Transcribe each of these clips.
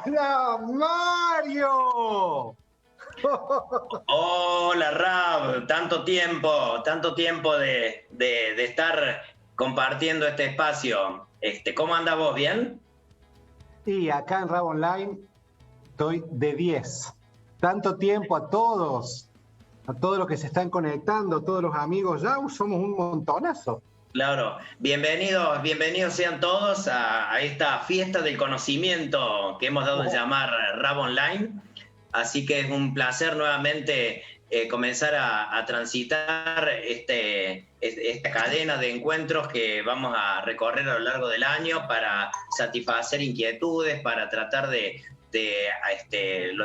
¡Hola, Mario! Hola Rab, tanto tiempo de estar compartiendo este espacio. ¿Cómo anda vos? ¿Bien? Y acá en Rab Online estoy de 10. Tanto tiempo a todos los que se están conectando, todos los amigos, ya somos un montonazo. Claro, bienvenidos sean todos a esta fiesta del conocimiento que hemos dado en llamar Rab Online. Así que es un placer nuevamente comenzar a transitar esta cadena de encuentros que vamos a recorrer a lo largo del año para satisfacer inquietudes, para tratar de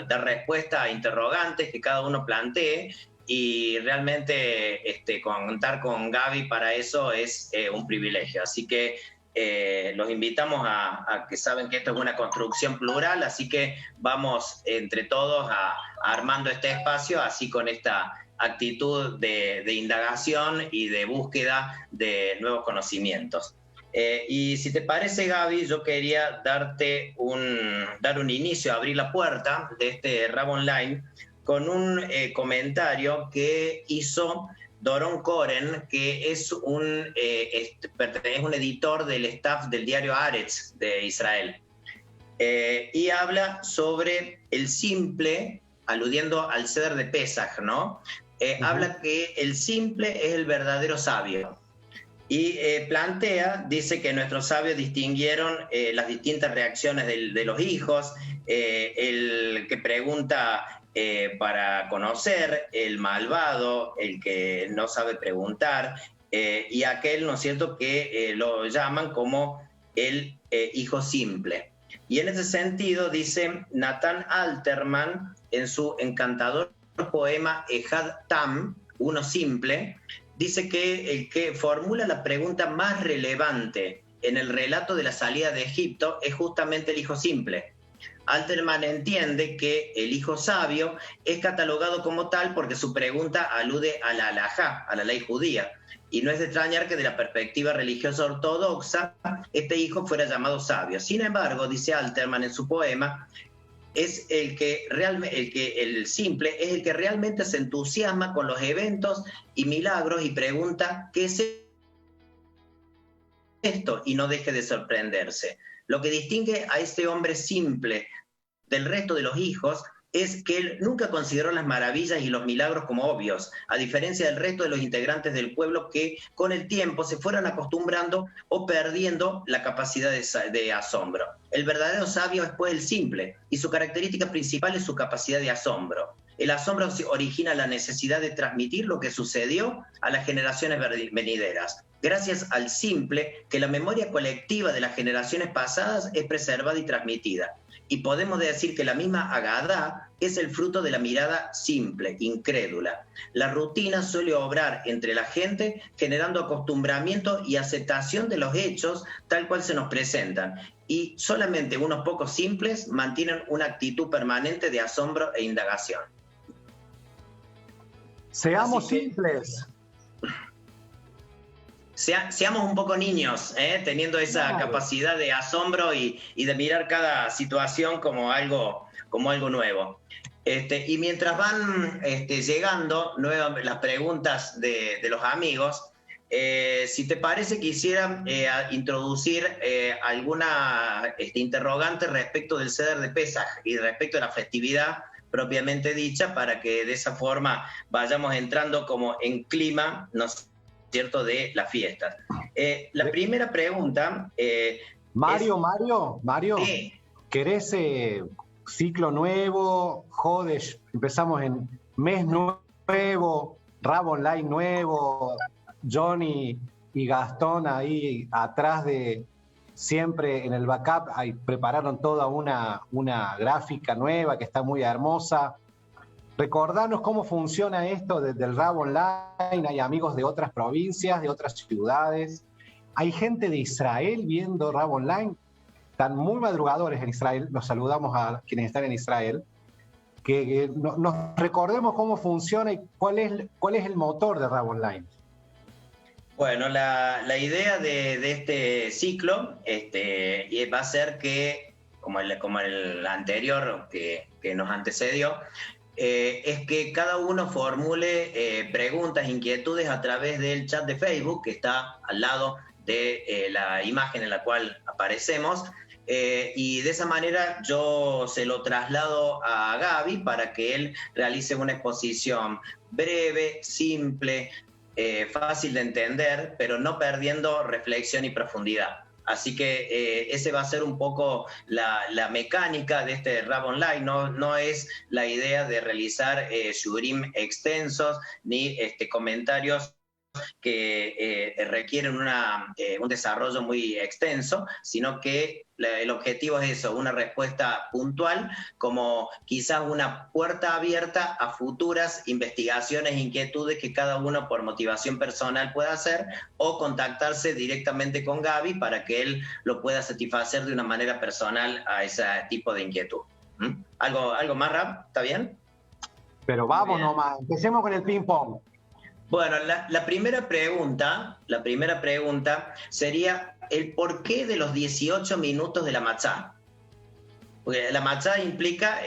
dar respuesta a interrogantes que cada uno plantee. Y realmente contar con Gaby para eso es un privilegio. Así que los invitamos a que saben que esto es una construcción plural, así que vamos entre todos armando este espacio, así con esta actitud de indagación y de búsqueda de nuevos conocimientos. Y si te parece, Gaby, yo quería dar un inicio, abrir la puerta de este Rab Online con un comentario que hizo Doron Koren, que es un editor del staff del diario Haaretz de Israel. Y habla sobre el simple, aludiendo al Seder de Pesaj, ¿no? Habla que el simple es el verdadero sabio. Y dice que nuestros sabios distinguieron las distintas reacciones de los hijos, el que pregunta para conocer, el malvado, el que no sabe preguntar, y aquel, ¿no es cierto?, que lo llaman como el hijo simple. Y en ese sentido dice Nathan Alterman en su encantador poema Ejad Tam, uno simple, dice que el que formula la pregunta más relevante en el relato de la salida de Egipto es justamente el hijo simple. Alterman entiende que el hijo sabio es catalogado como tal porque su pregunta alude a la halajá, a la ley judía, y no es de extrañar que de la perspectiva religiosa ortodoxa este hijo fuera llamado sabio. Sin embargo, dice Alterman en su poema, es el simple es el que realmente se entusiasma con los eventos y milagros y pregunta ¿qué es esto? Y no deje de sorprenderse. Lo que distingue a este hombre simple del resto de los hijos es que él nunca consideró las maravillas y los milagros como obvios, a diferencia del resto de los integrantes del pueblo que con el tiempo se fueron acostumbrando o perdiendo la capacidad de asombro. El verdadero sabio es pues el simple, y su característica principal es su capacidad de asombro. El asombro origina la necesidad de transmitir lo que sucedió a las generaciones venideras. Gracias al simple, que la memoria colectiva de las generaciones pasadas es preservada y transmitida. Y podemos decir que la misma Agadá es el fruto de la mirada simple, incrédula. La rutina suele obrar entre la gente, generando acostumbramiento y aceptación de los hechos tal cual se nos presentan. Y solamente unos pocos simples mantienen una actitud permanente de asombro e indagación. Seamos simples. Seamos un poco niños, teniendo esa capacidad de asombro y de mirar cada situación como algo nuevo. Y mientras van llegando las preguntas de los amigos, si te parece quisiera introducir alguna interrogante respecto del Seder de Pesaj y respecto a la festividad propiamente dicha, para que de esa forma vayamos entrando como en clima, ¿cierto?, de las fiestas. La primera pregunta... Mario, sí. ¿Querés ciclo nuevo, Jodesh? Empezamos en mes nuevo, Rab Online nuevo, Johnny y Gastón ahí atrás de siempre en el backup, ahí prepararon toda una gráfica nueva que está muy hermosa. Recordarnos cómo funciona esto desde el Rab Online. Hay amigos de otras provincias, de otras ciudades. Hay gente de Israel viendo Rab Online. Están muy madrugadores en Israel. Los saludamos a quienes están en Israel. Que nos recordemos cómo funciona y cuál es el motor de Rab Online. Bueno, la idea de este ciclo va a ser que como el anterior que nos antecedió, es que cada uno formule preguntas, inquietudes a través del chat de Facebook, que está al lado de la imagen en la cual aparecemos, y de esa manera yo se lo traslado a Gaby para que él realice una exposición breve, simple, fácil de entender, pero no perdiendo reflexión y profundidad. Así que ese va a ser un poco la mecánica de este RAB Online. No es la idea de realizar shurim extensos ni comentarios que requieren un desarrollo muy extenso, sino que el objetivo es eso, una respuesta puntual, como quizás una puerta abierta a futuras investigaciones e inquietudes que cada uno por motivación personal pueda hacer, o contactarse directamente con Gaby para que él lo pueda satisfacer de una manera personal a ese tipo de inquietud. ¿Algo más, Rab? ¿Está bien? Pero vamos nomás, empecemos con el ping-pong. Bueno, la primera pregunta sería el porqué de los 18 minutos de la matzá. Porque la matzá implica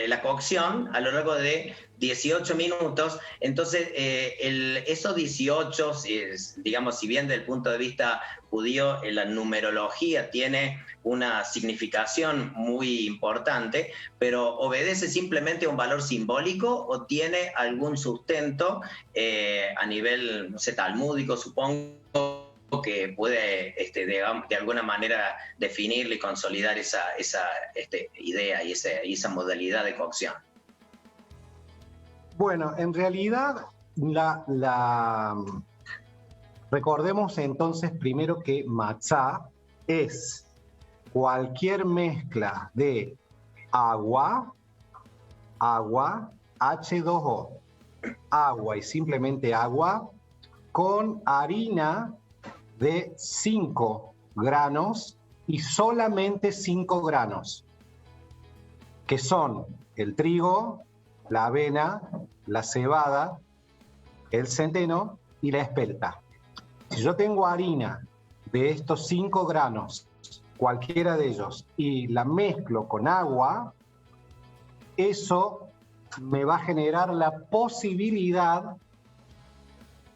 la cocción a lo largo de 18 minutos. Entonces, esos 18, digamos, si bien desde el punto de vista judío, la numerología tiene una significación muy importante, pero ¿obedece simplemente a un valor simbólico o tiene algún sustento a nivel, no sé, talmúdico, supongo, que puede de alguna manera definir y consolidar esa idea y esa modalidad de cocción? Bueno, en realidad, recordemos entonces primero que matzá es cualquier mezcla de agua, H2O, agua y simplemente agua, con harina de 5 granos y solamente 5 granos, que son el trigo, la avena, la cebada, el centeno y la espelta. Si yo tengo harina de estos 5 granos, cualquiera de ellos, y la mezclo con agua, eso me va a generar la posibilidad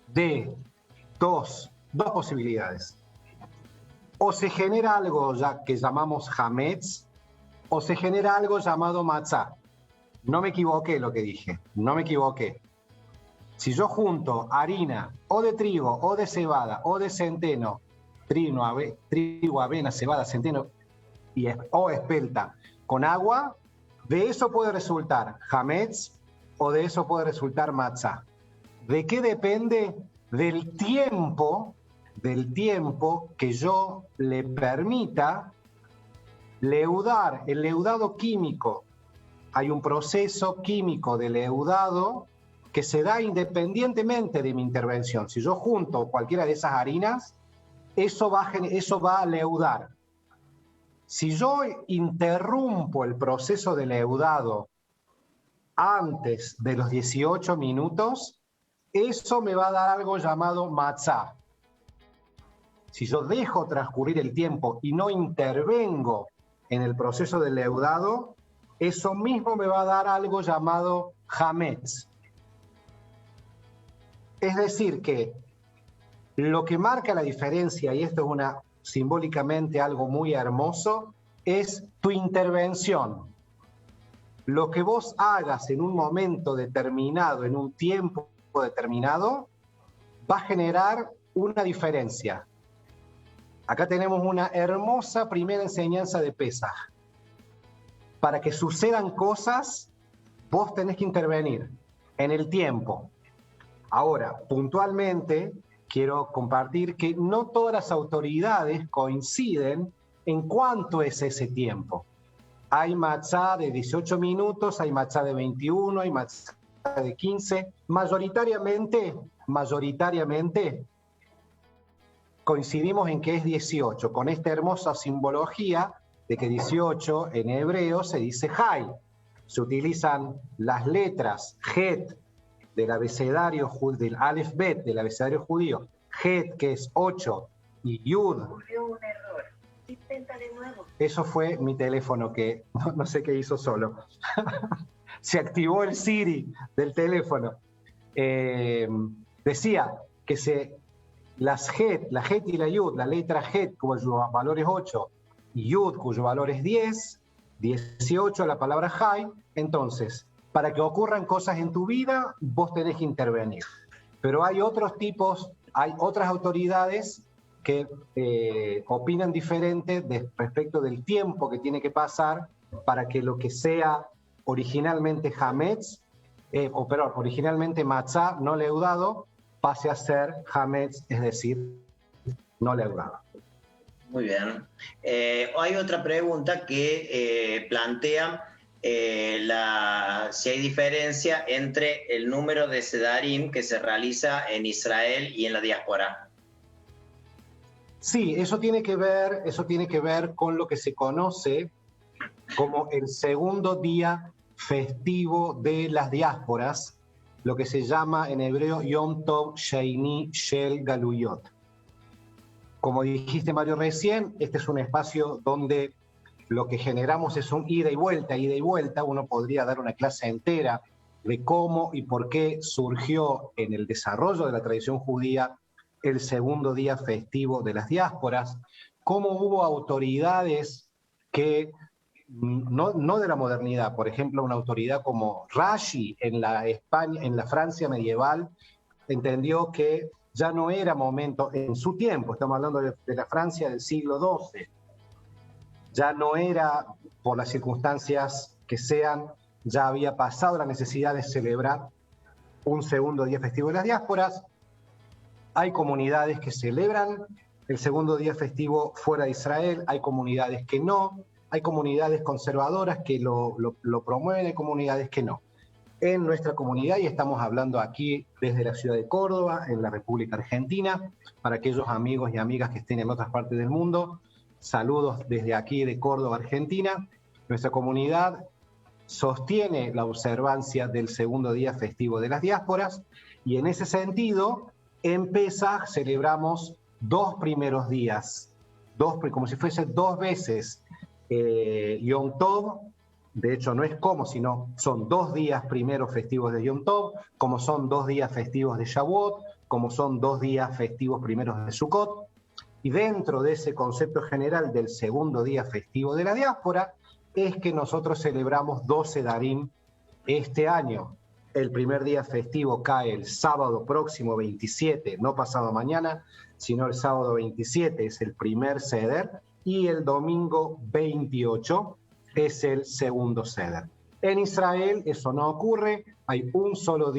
de dos posibilidades. O se genera algo ya que llamamos hametz, o se genera algo llamado matzá. No me equivoqué lo que dije, no me equivoqué. Si yo junto harina o de trigo, o de cebada, o de centeno, trigo, avena, cebada, centeno o espelta con agua, de eso puede resultar hametz o de eso puede resultar matzá. ¿De qué depende? Del tiempo que yo le permita leudar. El leudado químico, hay un proceso químico de leudado que se da independientemente de mi intervención. Si yo junto cualquiera de esas harinas, eso va a leudar. Si yo interrumpo el proceso de leudado antes de los 18 minutos, eso me va a dar algo llamado matzá. Si yo dejo transcurrir el tiempo y no intervengo en el proceso de leudado, eso mismo me va a dar algo llamado hametz. Es decir, que lo que marca la diferencia, y esto es simbólicamente algo muy hermoso, es tu intervención. Lo que vos hagas en un momento determinado, en un tiempo determinado, va a generar una diferencia. Acá tenemos una hermosa primera enseñanza de Pesaj. Para que sucedan cosas, vos tenés que intervenir en el tiempo. Ahora, puntualmente, quiero compartir que no todas las autoridades coinciden en cuánto es ese tiempo. Hay matzá de 18 minutos, hay matzá de 21, hay matzá de 15. Mayoritariamente, coincidimos en que es 18, con esta hermosa simbología de que 18 en hebreo se dice Hay. Se utilizan las letras Het del abecedario, del Aleph Bet del abecedario judío, Het, que es 8, y Yud, Intenta de nuevo. Eso fue mi teléfono que no sé qué hizo solo. Se activó el Siri del teléfono. Decía que la Het y la Yud, la letra Het cuyo valor es 8 y Yud cuyo valor es 10, 18 la palabra Hay, entonces para que ocurran cosas en tu vida vos tenés que intervenir. Pero hay otros tipos, hay otras autoridades que opinan diferente respecto del tiempo que tiene que pasar para que lo que sea originalmente Hametz, originalmente Matzá no leudado, pase a ser Hametz, es decir, no leudado. Muy bien. Hay otra pregunta que plantea si hay diferencia entre el número de Sedarim que se realiza en Israel y en la diáspora. Sí, eso tiene que ver con lo que se conoce como el segundo día festivo de las diásporas, lo que se llama en hebreo Yom Tov Sheini Shel Galuyot. Como dijiste, Mario, recién, este es un espacio donde lo que generamos es un ida y vuelta, ida y vuelta. Uno podría dar una clase entera de cómo y por qué surgió en el desarrollo de la tradición judía el segundo día festivo de las diásporas, cómo hubo autoridades que, no de la modernidad, por ejemplo, una autoridad como Rashi en la Francia medieval, entendió que ya no era momento, en su tiempo, estamos hablando de la Francia del siglo XII, ya no era, por las circunstancias que sean, ya había pasado la necesidad de celebrar un segundo día festivo de las diásporas. Hay comunidades que celebran el segundo día festivo fuera de Israel, hay comunidades que no, hay comunidades conservadoras que lo promueven, hay comunidades que no. En nuestra comunidad, y estamos hablando aquí desde la ciudad de Córdoba, en la República Argentina, para aquellos amigos y amigas que estén en otras partes del mundo, saludos desde aquí de Córdoba, Argentina. Nuestra comunidad sostiene la observancia del segundo día festivo de las diásporas y en ese sentido, en Pesaj celebramos 2 primeros días, como si fuese 2 veces Yom Tov. De hecho, no es como, sino son 2 días primeros festivos de Yom Tov, como son 2 días festivos de Shavuot, como son 2 días festivos primeros de Sukkot. Y dentro de ese concepto general del segundo día festivo de la diáspora, es que nosotros celebramos 12 Darim este año. El primer día festivo cae el sábado próximo 27, no pasado mañana, sino el sábado 27 es el primer Seder, y el domingo 28 es el segundo Seder. En Israel eso no ocurre, hay un solo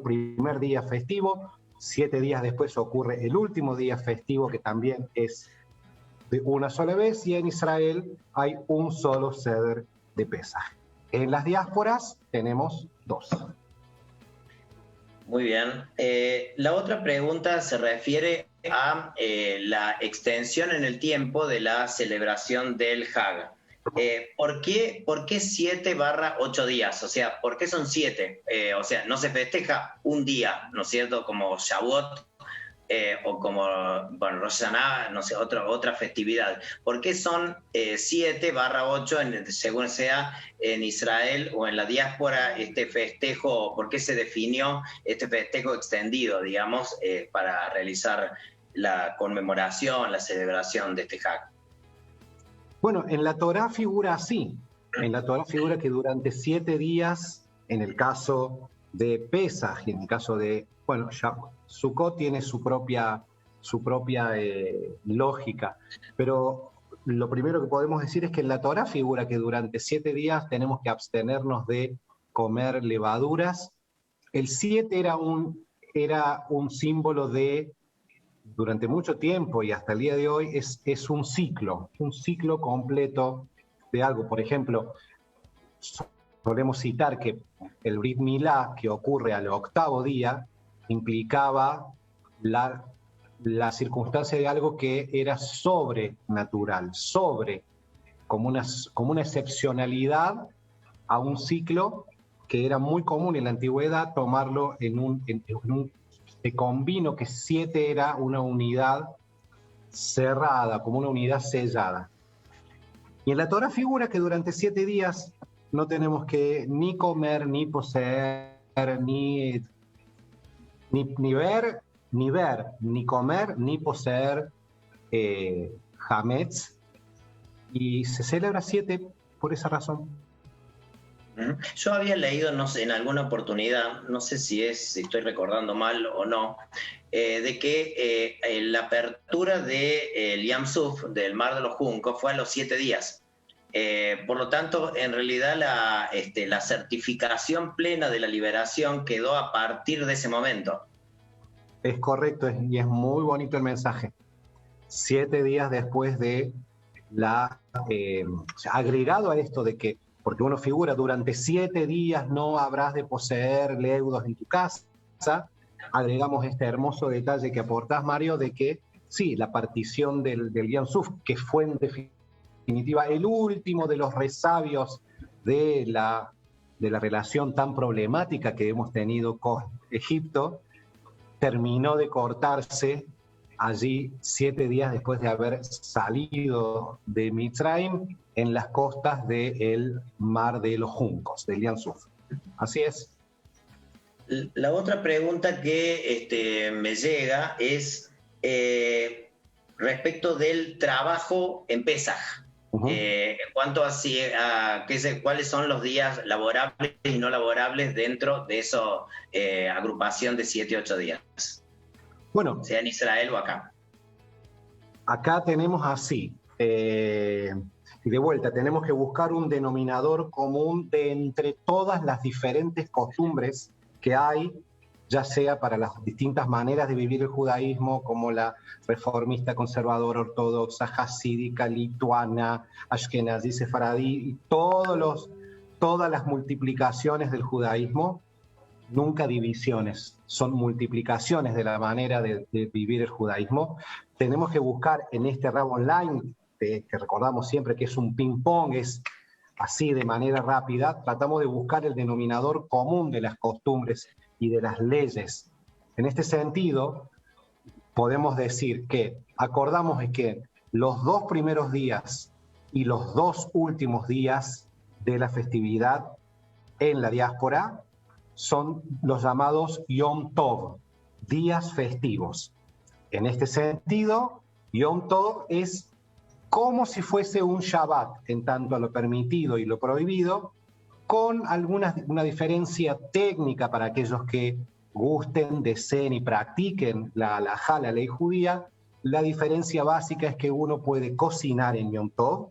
primer día festivo, 7 días después ocurre el último día festivo que también es de una sola vez, y en Israel hay un solo Seder de Pesaj. En las diásporas tenemos 2. Muy bien. La otra pregunta se refiere a la extensión en el tiempo de la celebración del Hag. ¿Por qué 7/8 días? O sea, ¿por qué son 7? O sea, no se festeja un día, ¿no es cierto? Como Shavuot o como, bueno, Rosh Hashanah, no sé, otra festividad. ¿Por qué son 7/8 según sea en Israel o en la diáspora este festejo? ¿Por qué se definió este festejo extendido, digamos, para realizar la conmemoración, la celebración de este Hag? Bueno, en la Torá figura así. En la Torá figura que durante 7 días, en el caso de Pesaj y en el caso de, bueno, Sukkot tiene su propia lógica, pero lo primero que podemos decir es que en la Torá figura que durante 7 días tenemos que abstenernos de comer levaduras. El 7 era un símbolo de, durante mucho tiempo y hasta el día de hoy, es un ciclo completo de algo. Por ejemplo, podemos citar que el Brit Milá, que ocurre al 8º día, implicaba la circunstancia de algo que era sobrenatural, como una excepcionalidad a un ciclo que era muy común en la antigüedad tomarlo se convino que 7 era una unidad cerrada, como una unidad sellada. Y en la Torá figura que durante 7 días no tenemos que ni comer, ni poseer, ni ver, ni comer, ni poseer hametz, y se celebra 7 por esa razón. Yo había leído, no sé, en alguna oportunidad, no sé si estoy recordando mal o no, de que la apertura del Yam Suf, del Mar de los Juncos, fue a los 7 días. Por lo tanto, en realidad la certificación plena de la liberación quedó a partir de ese momento. Es correcto, y es muy bonito el mensaje. 7 días después de agregado a esto de que, porque uno figura, durante 7 días no habrás de poseer leudos en tu casa, agregamos este hermoso detalle que aportás, Mario, de que sí, la partición del Yam Suf, que fue en definitiva el último de los resabios de la relación tan problemática que hemos tenido con Egipto, terminó de cortarse allí 7 días después de haber salido de Mitzrayim en las costas del Mar de los Juncos, del Yam Suf. Así es. La otra pregunta que me llega es respecto del trabajo en Pesaj. En cuanto a cuáles son los días laborables y no laborables dentro de esa agrupación de 7-8 días. Bueno, sea en Israel o acá. Acá tenemos así, y de vuelta, tenemos que buscar un denominador común de entre todas las diferentes costumbres que hay, ya sea para las distintas maneras de vivir el judaísmo, como la reformista, conservadora, ortodoxa, hasídica, lituana, ashkenazí, sefaradí, y todas las multiplicaciones del judaísmo, nunca divisiones, son multiplicaciones de la manera de vivir el judaísmo. Tenemos que buscar en este Rab Online, que recordamos siempre que es un ping-pong, es así de manera rápida, tratamos de buscar el denominador común de las costumbres y de las leyes. En este sentido, podemos decir que acordamos que los 2 primeros días y los 2 últimos días de la festividad en la diáspora son los llamados Yom Tov, días festivos. En este sentido, Yom Tov es como si fuese un Shabbat, en tanto a lo permitido y lo prohibido, con una diferencia técnica para aquellos que gusten, deseen y practiquen la halajá, la ley judía. La diferencia básica es que uno puede cocinar en Yom Tov,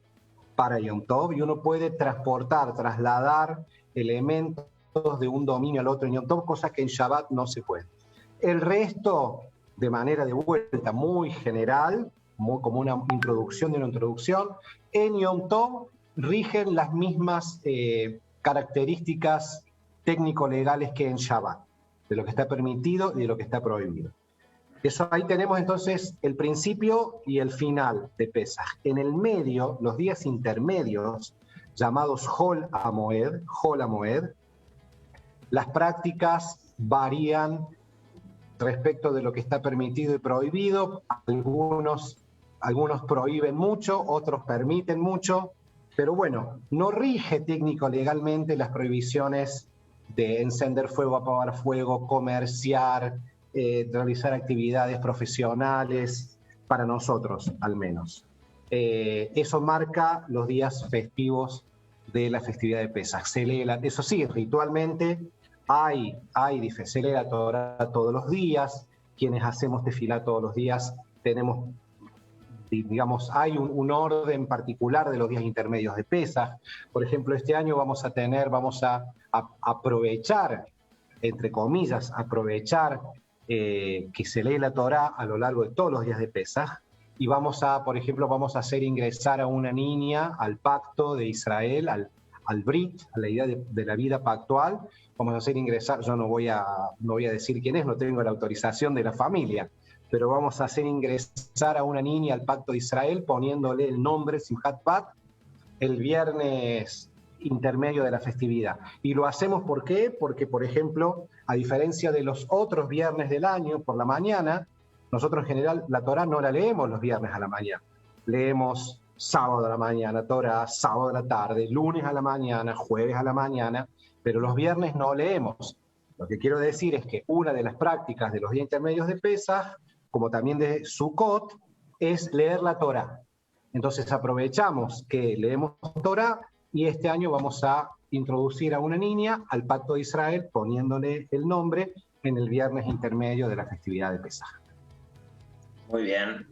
para Yom Tov, y uno puede trasladar elementos de un dominio al otro en Yom Tov, cosa que en Shabbat no se puede. El resto, de manera de vuelta muy general, como una introducción de una introducción, en Yom Tov rigen las mismas características técnico-legales que en Shabbat, de lo que está permitido y de lo que está prohibido. Eso, ahí tenemos entonces el principio y el final de Pesaj. En el medio, los días intermedios, llamados Hol HaMoed, las prácticas varían respecto de lo que está permitido y prohibido. Algunos prohíben mucho, otros permiten mucho, pero bueno, no rige técnico-legalmente las prohibiciones de encender fuego, apagar fuego, comerciar, realizar actividades profesionales, para nosotros al menos. Eso marca los días festivos de la festividad de Pesaj. Eso sí, ritualmente se lee la Torá todos los días. Quienes hacemos tefilá todos los días tenemos, digamos, hay un orden particular de los días intermedios de Pesaj. Por ejemplo, este año vamos a aprovechar, entre comillas, que se lee la Torá a lo largo de todos los días de Pesaj, y por ejemplo, vamos a hacer ingresar a una niña al pacto de Israel, al Brit, a la idea de la vida pactual. Vamos a hacer ingresar, yo no voy a decir quién es, no tengo la autorización de la familia, pero vamos a hacer ingresar a una niña al pacto de Israel poniéndole el nombre Simchat Bat el viernes intermedio de la festividad. Y lo hacemos ¿por qué? Porque, por ejemplo, a diferencia de los otros viernes del año por la mañana, Nosotros en general la Torá no la leemos los viernes a la mañana. Leemos sábado a la mañana Torá, sábado a la tarde, lunes a la mañana, jueves a la mañana, pero los viernes no leemos. Lo que quiero decir es que una de las prácticas de los días intermedios de Pesaj, como también de Sukkot, es leer la Torá. Entonces aprovechamos que leemos Torá y este año vamos a introducir a una niña al Pacto de Israel poniéndole el nombre en el viernes intermedio de la festividad de Pesaj. Muy bien.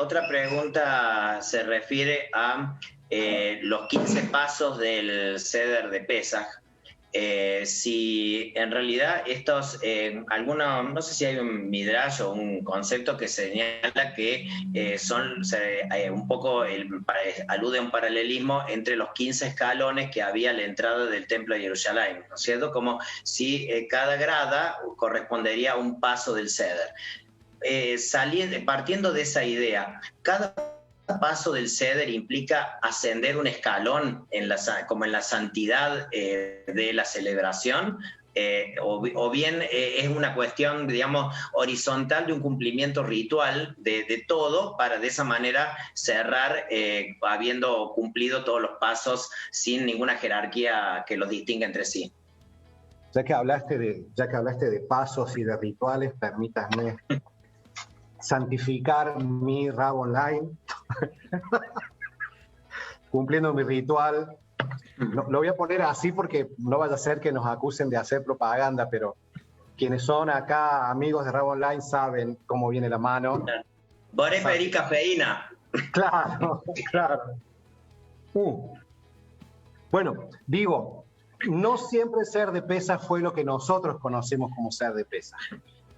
Otra pregunta se refiere a los 15 pasos del Seder de Pesaj. Si en realidad estos, no sé si hay un midrash o un concepto que señala que son un poco, alude a un paralelismo entre los 15 escalones que había a la entrada del Templo de Jerusalén, ¿no es cierto? Como si cada grada correspondería a un paso del Seder. Partiendo de esa idea, cada paso del Seder implica ascender un escalón como en la santidad de la celebración, o bien es una cuestión, digamos, horizontal de un cumplimiento ritual de todo, para de esa manera cerrar habiendo cumplido todos los pasos sin ninguna jerarquía que los distinga entre sí. Ya que hablaste de pasos y de rituales, permítanme santificar mi Rab Online, cumpliendo mi ritual. Lo voy a poner así porque no vaya a ser que nos acusen de hacer propaganda, pero quienes son acá amigos de Rab Online saben cómo viene la mano. Boré pedí cafeína. Claro, claro. Bueno, digo, no siempre ser de Pesaj fue lo que nosotros conocemos como ser de Pesaj.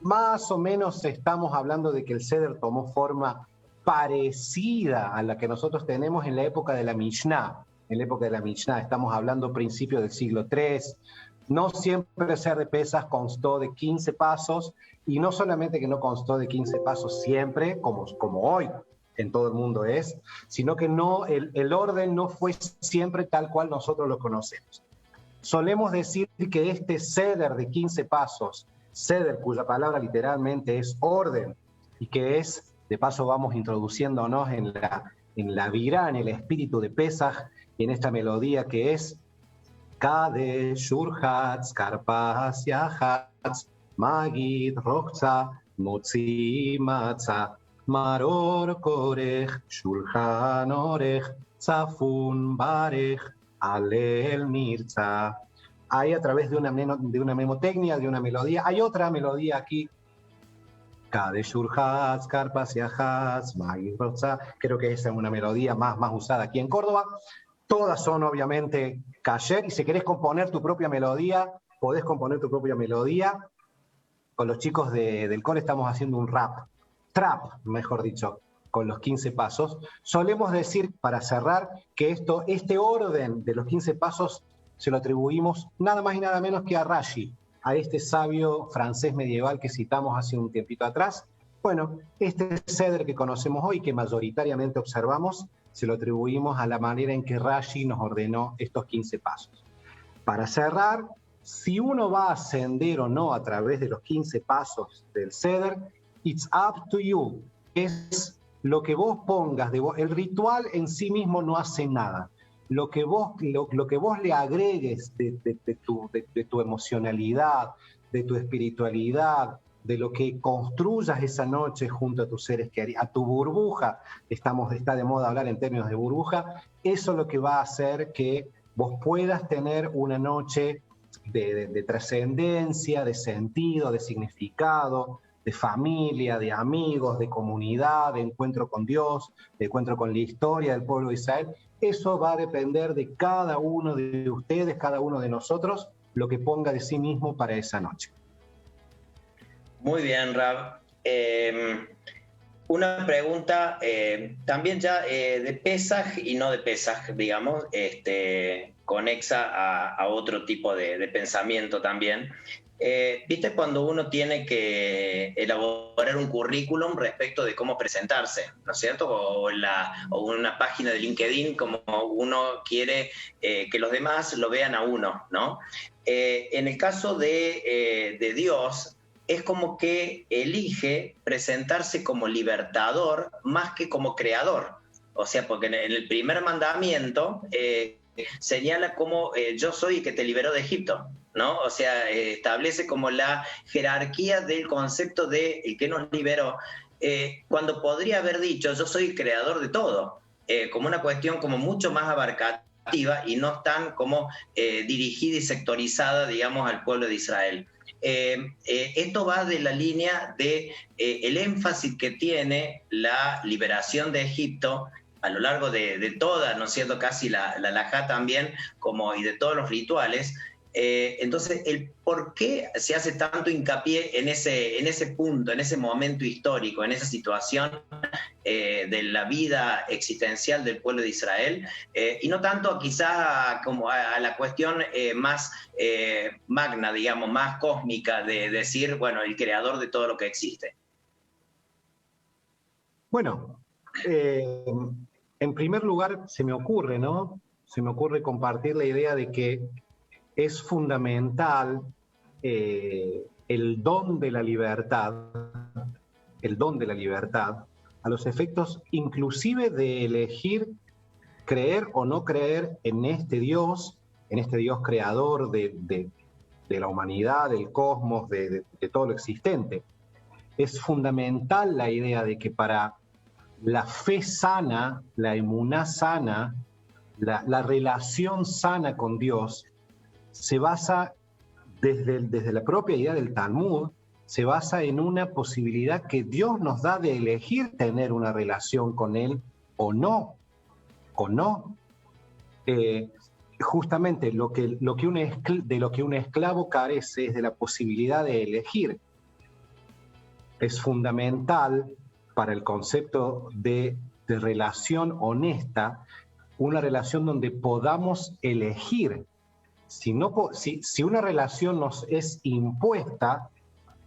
Más o menos estamos hablando de que el Seder tomó forma parecida a la que nosotros tenemos en la época de la Mishnah. En la época de la Mishnah, estamos hablando principios del siglo III. No siempre el Seder de Pesaj constó de 15 pasos, y no solamente que no constó de 15 pasos siempre, como hoy en todo el mundo es, sino que el orden no fue siempre tal cual nosotros lo conocemos. Solemos decir que este Seder de 15 pasos, Seder, cuya palabra literalmente es orden, y que es, de paso vamos introduciéndonos en la virá, en el espíritu de Pesaj, y en esta melodía que es Kadesh, Urhatz, Karpas, Yahatz, Magid, Rochza, Motzi, Matza, Maror, Korech, Shulchan, Orech, Zafun, Barech, Alel, Nirza. Hay a través de una memotecnia, de una melodía. Hay otra melodía aquí. Kadesh Urhatz, Karpas Yahatz, Magid Roza. Creo que esa es una melodía más usada aquí en Córdoba. Todas son obviamente kasher, y si querés componer tu propia melodía, podés componer tu propia melodía. Con los chicos del coro estamos haciendo un trap, mejor dicho, con los 15 pasos. Solemos decir, para cerrar, que este orden de los 15 pasos se lo atribuimos nada más y nada menos que a Rashi, a este sabio francés medieval que citamos hace un tiempito atrás. Bueno, este Seder que conocemos hoy, que mayoritariamente observamos, se lo atribuimos a la manera en que Rashi nos ordenó estos 15 pasos. Para cerrar, si uno va a ascender o no a través de los 15 pasos del Seder, it's up to you. Es lo que vos pongas. El ritual en sí mismo no hace nada. Lo que vos le agregues de tu emocionalidad, de tu espiritualidad, de lo que construyas esa noche junto a tus seres queridos, a tu burbuja, está de moda hablar en términos de burbuja, eso es lo que va a hacer que vos puedas tener una noche de trascendencia, de sentido, de significado, de familia, de amigos, de comunidad, de encuentro con Dios, de encuentro con la historia del pueblo de Israel. Eso va a depender de cada uno de ustedes, cada uno de nosotros, lo que ponga de sí mismo para esa noche. Muy bien, Rab. Una pregunta también ya de Pesaj y no de Pesaj, digamos, conexa a otro tipo de pensamiento también. ¿Viste cuando uno tiene que elaborar un currículum respecto de cómo presentarse, ¿no es cierto? O una página de LinkedIn, como uno quiere que los demás lo vean a uno, ¿no? En el caso de Dios, es como que elige presentarse como libertador más que como creador. O sea, porque en el primer mandamiento señala como yo soy el que te liberó de Egipto, ¿no? O sea, establece como la jerarquía del concepto de el que nos liberó, cuando podría haber dicho yo soy el creador de todo, como una cuestión como mucho más abarcativa y no tan como dirigida y sectorizada, digamos, al pueblo de Israel. Esto va de la línea de el énfasis que tiene la liberación de Egipto a lo largo de toda, ¿no es cierto?, casi la halajá también, como, y de todos los rituales. Entonces, el por qué se hace tanto hincapié en ese punto, en ese momento histórico, en esa situación de la vida existencial del pueblo de Israel, y no tanto quizá como a la cuestión más magna, digamos, más cósmica de decir, bueno, el creador de todo lo que existe. Bueno, en primer lugar se me ocurre, ¿no? Se me ocurre compartir la idea de que es fundamental el don de la libertad, a los efectos inclusive de elegir creer o no creer en este Dios creador de la humanidad, del cosmos, de todo lo existente. Es fundamental la idea de que para la fe sana, la emuná sana, la relación sana con Dios, se basa desde la propia idea del Talmud, se basa en una posibilidad que Dios nos da de elegir tener una relación con Él o no. Justamente de lo que un esclavo carece es de la posibilidad de elegir. Es fundamental para el concepto de relación honesta, una relación donde podamos elegir. Si una relación nos es impuesta,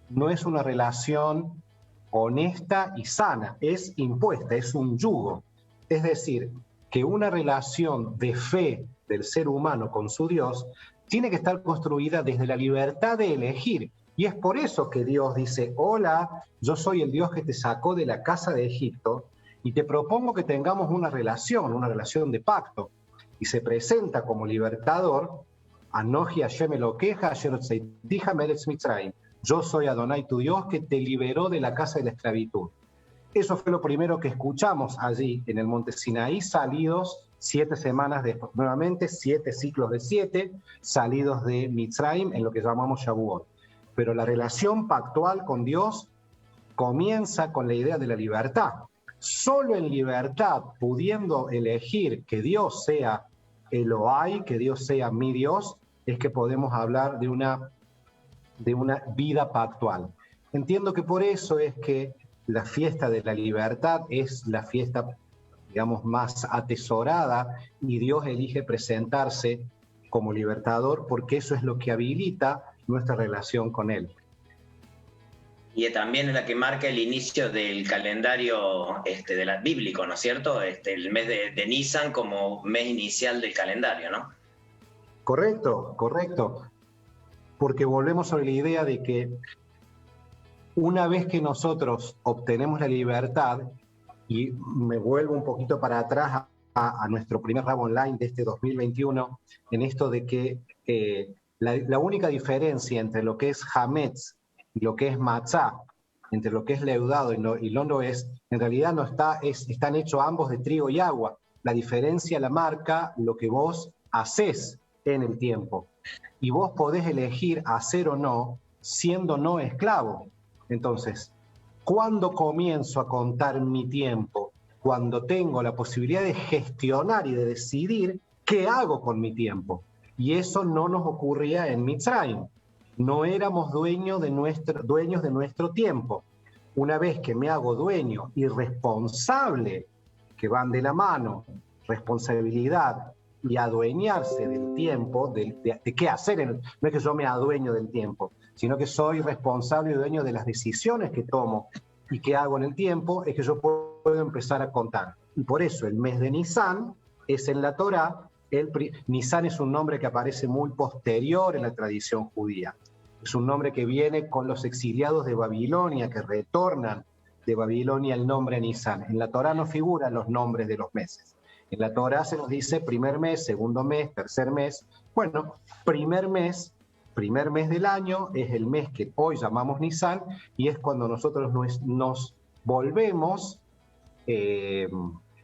no es una relación honesta y sana, es impuesta, es un yugo. Es decir, que una relación de fe del ser humano con su Dios tiene que estar construida desde la libertad de elegir. Y es por eso que Dios dice, hola, yo soy el Dios que te sacó de la casa de Egipto y te propongo que tengamos una relación de pacto. Y se presenta como libertador, Anoji Hashem Elokeja asher hotzeiticha meretz Mitzrayim. Yo soy Adonai tu Dios que te liberó de la casa de la esclavitud. Eso fue lo primero que escuchamos allí en el monte Sinaí, salidos 7 semanas después, nuevamente 7 ciclos de 7, salidos de Mitzrayim en lo que llamamos Shavuot. Pero la relación pactual con Dios comienza con la idea de la libertad. Solo en libertad, pudiendo elegir que Dios sea Elohai, que Dios sea mi Dios, es que podemos hablar de una vida pactual. Entiendo que por eso es que la fiesta de la libertad es la fiesta, digamos, más atesorada, y Dios elige presentarse como libertador porque eso es lo que habilita nuestra relación con Él. Y también es la que marca el inicio del calendario bíblico, ¿no es cierto? El mes de Nisan como mes inicial del calendario, ¿no? Correcto. Porque volvemos sobre la idea de que una vez que nosotros obtenemos la libertad, y me vuelvo un poquito para atrás a nuestro primer Rab Online de este 2021, en esto de que la única diferencia entre lo que es Hametz y lo que es Matzá, entre lo que es leudado y lo es, en realidad no están hechos ambos de trigo y agua. La diferencia la marca lo que vos hacés en el tiempo. Y vos podés elegir hacer o no, siendo no esclavo. Entonces, ¿cuándo comienzo a contar mi tiempo? Cuando tengo la posibilidad de gestionar y de decidir qué hago con mi tiempo. Y eso no nos ocurría en Mitzrayim. No éramos dueños de nuestro tiempo. Una vez que me hago dueño y responsable, que van de la mano, responsabilidad y adueñarse del tiempo, de qué hacer, no es que yo me adueño del tiempo, sino que soy responsable y dueño de las decisiones que tomo y que hago en el tiempo, es que yo puedo empezar a contar. Y por eso el mes de Nisan es en la Torá. Nisan es un nombre que aparece muy posterior en la tradición judía. Es un nombre que viene con los exiliados de Babilonia, que retornan de Babilonia el nombre Nisan. En la Torá no figuran los nombres de los meses. En la Torá se nos dice primer mes, segundo mes, tercer mes. Bueno, primer mes del año es el mes que hoy llamamos Nisan y es cuando nosotros nos volvemos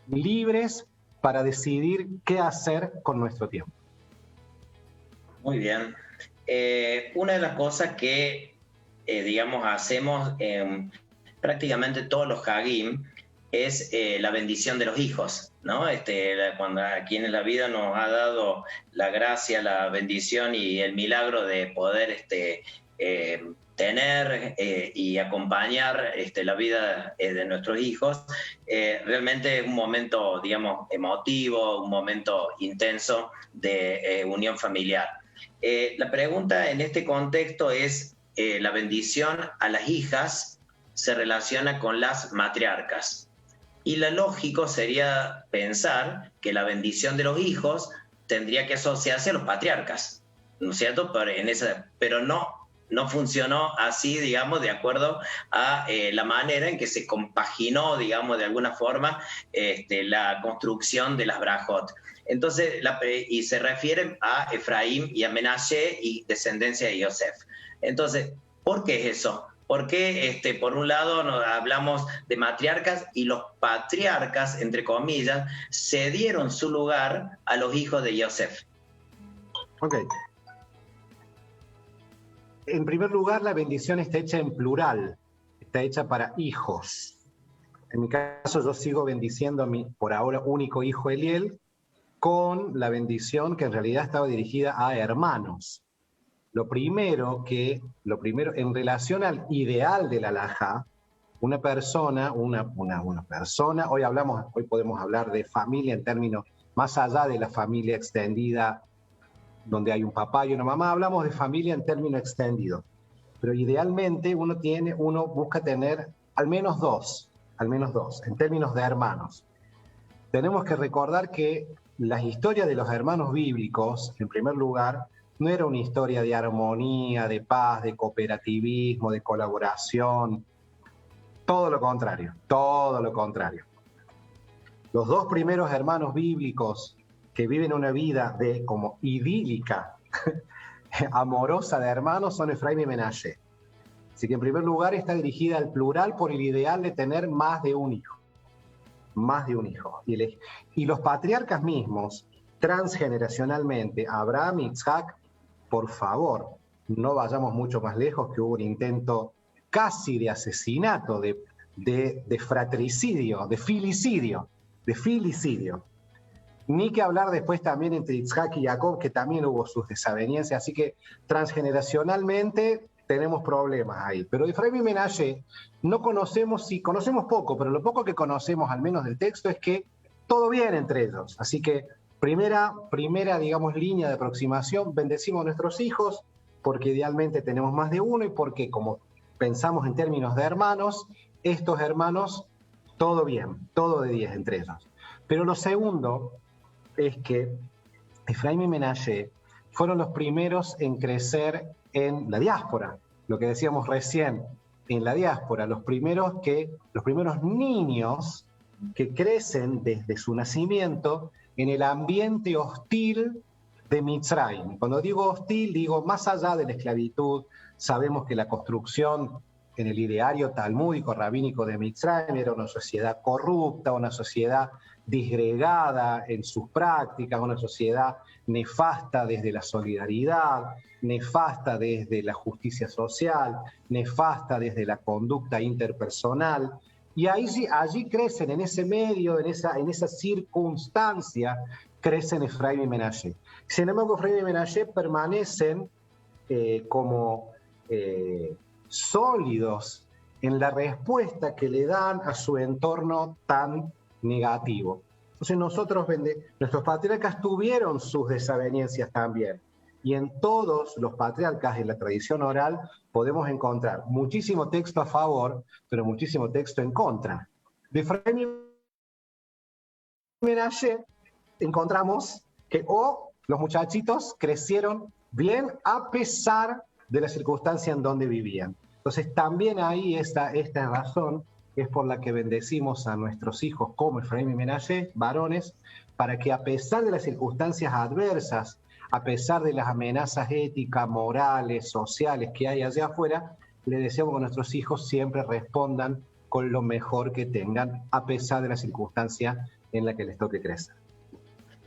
libres para decidir qué hacer con nuestro tiempo. Muy bien. Una de las cosas que, digamos, hacemos prácticamente todos los Hagim es la bendición de los hijos, ¿no? Cuando a quienes la vida nos ha dado la gracia, la bendición y el milagro de poder tener y acompañar la vida de nuestros hijos, realmente es un momento, digamos, emotivo, un momento intenso de unión familiar. La pregunta en este contexto es, la bendición a las hijas se relaciona con las matriarcas. Y lo lógico sería pensar que la bendición de los hijos tendría que asociarse a los patriarcas, ¿no es cierto? Pero no funcionó así, digamos, de acuerdo a la manera en que se compaginó, digamos, de alguna forma, la construcción de las Brajot. Entonces, y se refiere a Efraín y a Menashe y descendencia de Yosef. Entonces, ¿por qué es eso? Porque por un lado hablamos de matriarcas y los patriarcas, entre comillas, cedieron su lugar a los hijos de Yosef. Ok. En primer lugar, la bendición está hecha en plural, está hecha para hijos. En mi caso, yo sigo bendiciendo a mi, por ahora, único hijo Eliel, con la bendición que en realidad estaba dirigida a hermanos. Lo primero, en relación al ideal de la halajá, una persona, hoy podemos hablar de familia en términos más allá de la familia extendida, donde hay un papá y una mamá, hablamos de familia en términos extendidos. Pero idealmente uno busca tener al menos dos, en términos de hermanos. Tenemos que recordar que la historia de los hermanos bíblicos, en primer lugar, no era una historia de armonía, de paz, de cooperativismo, de colaboración. Todo lo contrario, todo lo contrario. Los dos primeros hermanos bíblicos que viven una vida como idílica, amorosa de hermanos, son Efraín y Menashe. Así que en primer lugar está dirigida al plural por el ideal de tener más de un hijo. Más de un hijo. Y los patriarcas mismos, transgeneracionalmente, Abraham y Isaac, por favor, no vayamos mucho más lejos, que hubo un intento casi de asesinato, de fratricidio, de filicidio. Ni que hablar después también entre Isaac y Jacob, que también hubo sus desavenencias, así que transgeneracionalmente tenemos problemas ahí. Pero de Efraín y Menashe no conocemos poco, pero lo poco que conocemos, al menos del texto, es que todo bien entre ellos. Así que primera, digamos, línea de aproximación, bendecimos a nuestros hijos, porque idealmente tenemos más de uno y porque, como pensamos en términos de hermanos, estos hermanos, todo bien, todo de 10 entre ellos. Pero lo segundo es que Efraín y Menashe fueron los primeros en crecer en la diáspora, lo que decíamos recién, en la diáspora, los primeros niños que crecen desde su nacimiento en el ambiente hostil de Mitzrayim. Cuando digo hostil, digo más allá de la esclavitud. Sabemos que la construcción en el ideario talmúdico rabínico de Mitzrayim era una sociedad corrupta, una sociedad disgregada en sus prácticas, una sociedad nefasta desde la solidaridad, nefasta desde la justicia social, nefasta desde la conducta interpersonal. Y allí crecen, en ese medio, en esa circunstancia, crecen Efraín y Menashe. Sin embargo, Efraín y Menashe permanecen como sólidos en la respuesta que le dan a su entorno tan negativo. Entonces nuestros patriarcas tuvieron sus desavenencias también. Y en todos los patriarcas, en la tradición oral, podemos encontrar muchísimo texto a favor, pero muchísimo texto en contra. De Efraín y Menashe encontramos que los muchachitos crecieron bien a pesar de la circunstancia en donde vivían. Entonces también ahí esta razón es por la que bendecimos a nuestros hijos como Efraín y Menashe, varones, para que a pesar de las circunstancias adversas, a pesar de las amenazas éticas, morales, sociales que hay allá afuera, le deseamos que nuestros hijos siempre respondan con lo mejor que tengan, a pesar de la circunstancia en la que les toque crecer.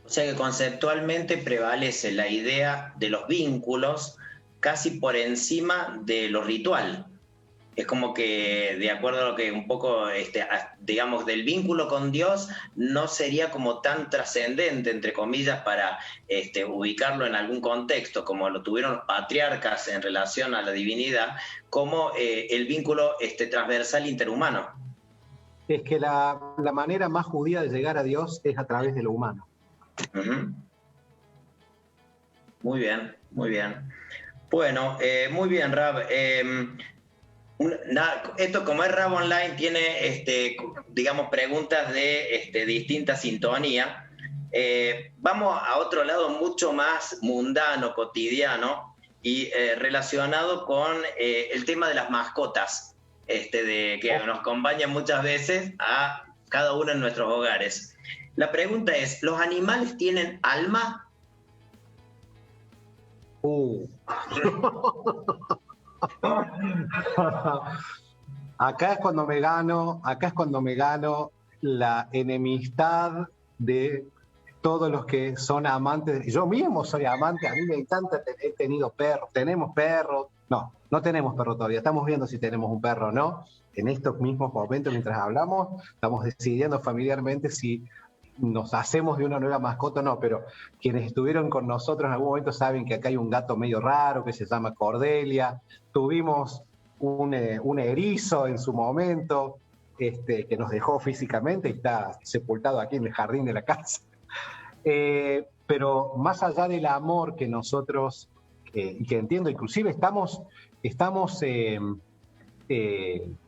O sea que conceptualmente prevalece la idea de los vínculos casi por encima de lo ritual. Es como que, de acuerdo a lo que un poco, digamos, del vínculo con Dios, no sería como tan trascendente, entre comillas, para ubicarlo en algún contexto, como lo tuvieron los patriarcas en relación a la divinidad, como el vínculo transversal interhumano. Es que la manera más judía de llegar a Dios es a través de lo humano. Uh-huh. Muy bien, muy bien. Bueno, muy bien, Rab. Esto, como es Rab Online, tiene, digamos, preguntas de distinta sintonía. Vamos a otro lado mucho más mundano, cotidiano y relacionado con el tema de las mascotas, que nos acompañan muchas veces a cada uno en nuestros hogares. La pregunta es, ¿los animales tienen alma? Acá es cuando me gano la enemistad de todos los que son amantes. Yo mismo soy amante, a mí me encanta, he tenido perros, tenemos perros. No tenemos perro todavía, estamos viendo si tenemos un perro o no. En estos mismos momentos, mientras hablamos, estamos decidiendo familiarmente si nos hacemos de una nueva mascota o no, pero quienes estuvieron con nosotros en algún momento saben que acá hay un gato medio raro que se llama Cordelia. Tuvimos un erizo en su momento que nos dejó físicamente y está sepultado aquí en el jardín de la casa. Pero más allá del amor que nosotros, y que entiendo, inclusive estamos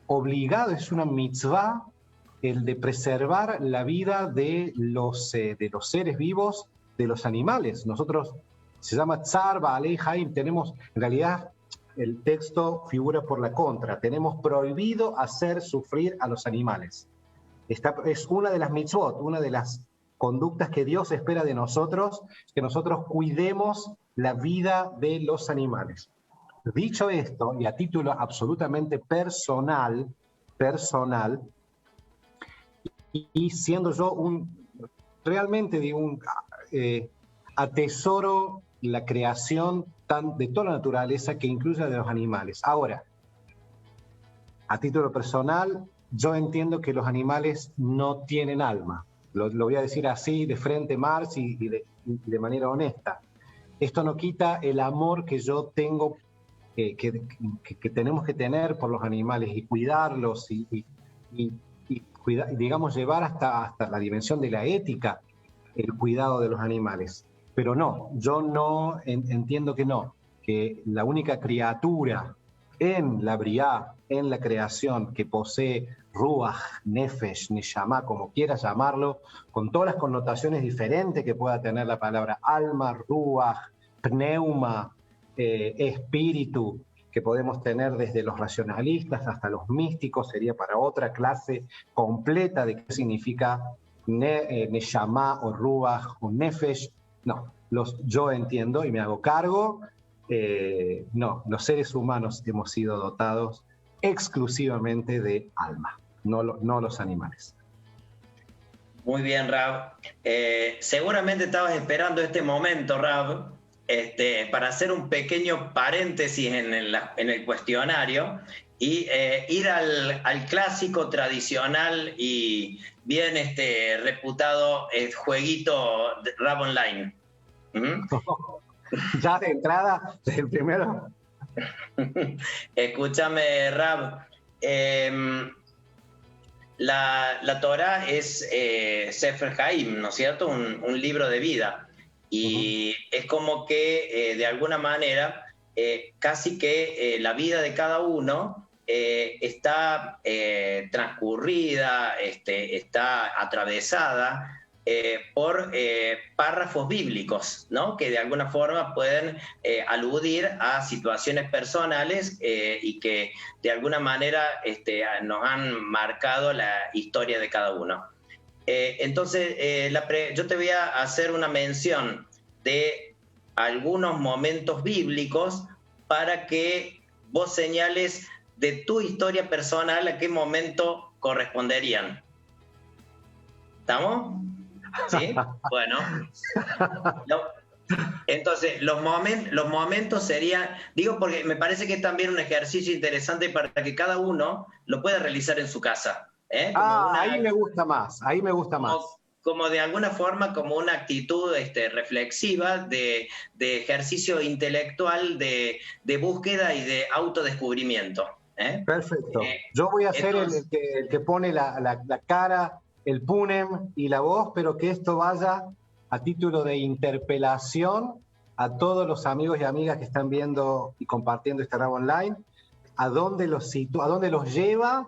obligados, es una mitzvah, el de preservar la vida de los seres vivos, de los animales. Nosotros, se llama Tzar Baalei Haim, tenemos, en realidad, el texto figura por la contra, tenemos prohibido hacer sufrir a los animales. Es una de las mitzvot, una de las conductas que Dios espera de nosotros, que nosotros cuidemos la vida de los animales. Dicho esto, y a título absolutamente personal, y siendo yo realmente atesoro la creación de toda la naturaleza que incluye a de los animales. Ahora, a título personal, yo entiendo que los animales no tienen alma. Lo voy a decir así, de frente, Marx, y de manera honesta. Esto no quita el amor que yo tengo, que tenemos que tener por los animales y cuidarlos y digamos, llevar hasta la dimensión de la ética el cuidado de los animales. Pero no, yo no entiendo que la única criatura en la Briá, en la creación, que posee Ruach, Nefesh, Neshama, como quieras llamarlo, con todas las connotaciones diferentes que pueda tener la palabra alma, Ruach, Pneuma, espíritu, que podemos tener desde los racionalistas hasta los místicos, sería para otra clase completa de qué significa Neshama o Ruach o Nefesh. No, yo entiendo y me hago cargo. No, los seres humanos hemos sido dotados exclusivamente de alma, no los animales. Muy bien, Rab. Seguramente estabas esperando este momento, Rab, para hacer un pequeño paréntesis en el cuestionario y ir al clásico tradicional y bien reputado jueguito de Rab Online. ¿Mm? Ya de entrada, desde el primero. Escúchame, Rab. La Torá es Sefer Haim, ¿no es cierto? Un libro de vida. Y es como que, de alguna manera, casi que la vida de cada uno está transcurrida, está atravesada por párrafos bíblicos, ¿no? Que de alguna forma pueden aludir a situaciones personales y que de alguna manera nos han marcado la historia de cada uno. Entonces, yo te voy a hacer una mención de algunos momentos bíblicos para que vos señales de tu historia personal a qué momento corresponderían. ¿Estamos? ¿Sí? Bueno. Entonces, los momentos serían, digo porque me parece que es también un ejercicio interesante para que cada uno lo pueda realizar en su casa. Ahí me gusta más, ahí me gusta más. Como de alguna forma, como una actitud reflexiva de ejercicio intelectual, de búsqueda y de autodescubrimiento. Perfecto. Yo voy a ser el que pone la cara, el punem y la voz, pero que esto vaya a título de interpelación a todos los amigos y amigas que están viendo y compartiendo este Rabo Online, a dónde los lleva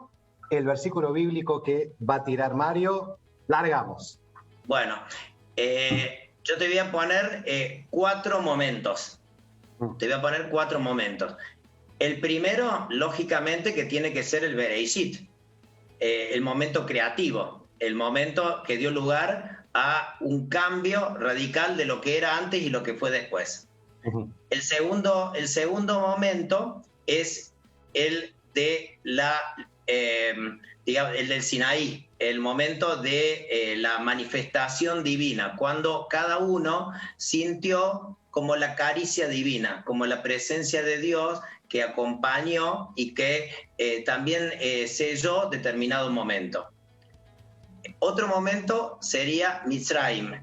el versículo bíblico que va a tirar Mario. Largamos. Bueno, yo te voy a poner 4 momentos. Te voy a poner 4 momentos. El primero, lógicamente, que tiene que ser el Bereshit, el momento creativo, el momento que dio lugar a un cambio radical de lo que era antes y lo que fue después. El segundo momento es el de el del Sinaí, el momento de la manifestación divina, cuando cada uno sintió como la caricia divina, como la presencia de Dios que acompañó y que también selló determinado momento. Otro momento sería Mitzrayim,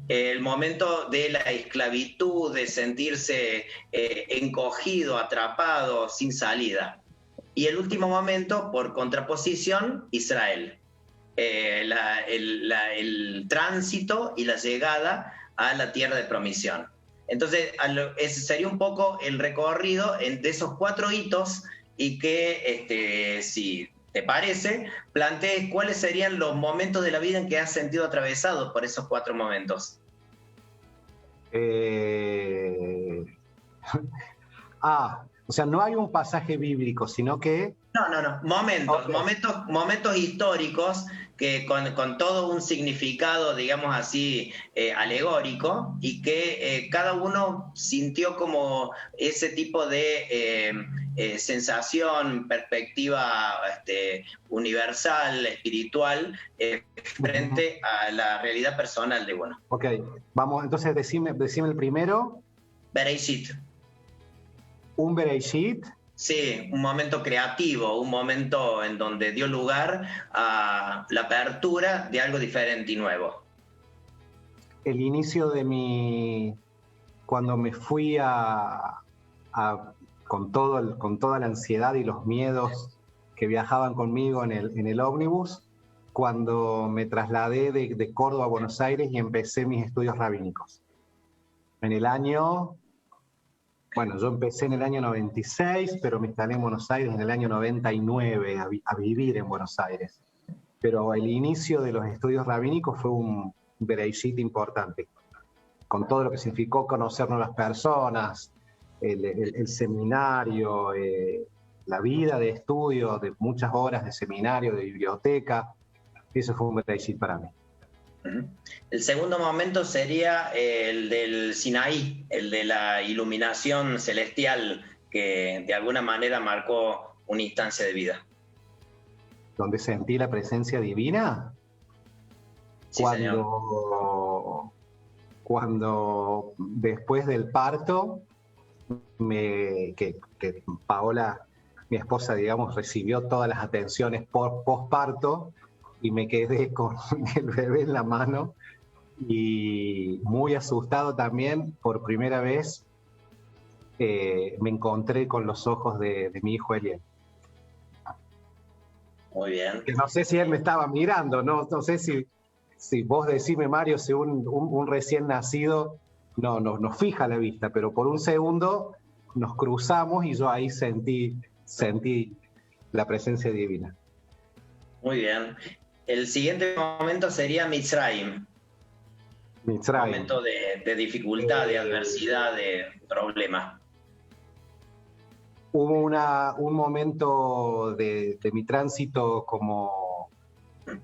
el momento de la esclavitud, de sentirse encogido, atrapado, sin salida. Y el último momento, por contraposición, Israel. El tránsito y la llegada a la tierra de promisión. Entonces, ese sería un poco el recorrido de esos 4 hitos y que, si te parece, plantees cuáles serían los momentos de la vida en que has sentido atravesado por esos 4 momentos. O sea, no hay un pasaje bíblico, sino que... No. Momentos históricos que con todo un significado, digamos así, alegórico, y que cada uno sintió como ese tipo de sensación, perspectiva universal, espiritual, frente a la realidad personal de uno. Ok, vamos, entonces decime el primero. Bereshit. ¿Un Bereshit? Sí, un momento creativo, un momento en donde dio lugar a la apertura de algo diferente y nuevo. El inicio de cuando me fui con toda la ansiedad y los miedos que viajaban conmigo en el ómnibus, cuando me trasladé de Córdoba a Buenos Aires y empecé mis estudios rabínicos. Yo empecé en el año 96, pero me instalé en Buenos Aires en el año 99 a vivir en Buenos Aires. Pero el inicio de los estudios rabínicos fue un Bereshit importante, con todo lo que significó conocer nuevas personas, el seminario, la vida de estudio, de muchas horas de seminario, de biblioteca. Eso fue un Bereshit para mí. El segundo momento sería el del Sinaí, el de la iluminación celestial que de alguna manera marcó una instancia de vida. ¿Donde sentí la presencia divina? Sí, cuando después del parto, que Paola, mi esposa, digamos, recibió todas las atenciones postparto, y me quedé con el bebé en la mano y muy asustado también. Por primera vez me encontré con los ojos de mi hijo Eliel. Muy bien. Que no sé si él me estaba mirando, no sé si vos decime, Mario, si un recién nacido nos fija la vista, pero por un segundo nos cruzamos y yo ahí sentí la presencia divina. Muy bien. El siguiente momento sería Mitzrayim, Mitzrayim. Momento de dificultad, de adversidad, de problema. Hubo un momento de mi tránsito como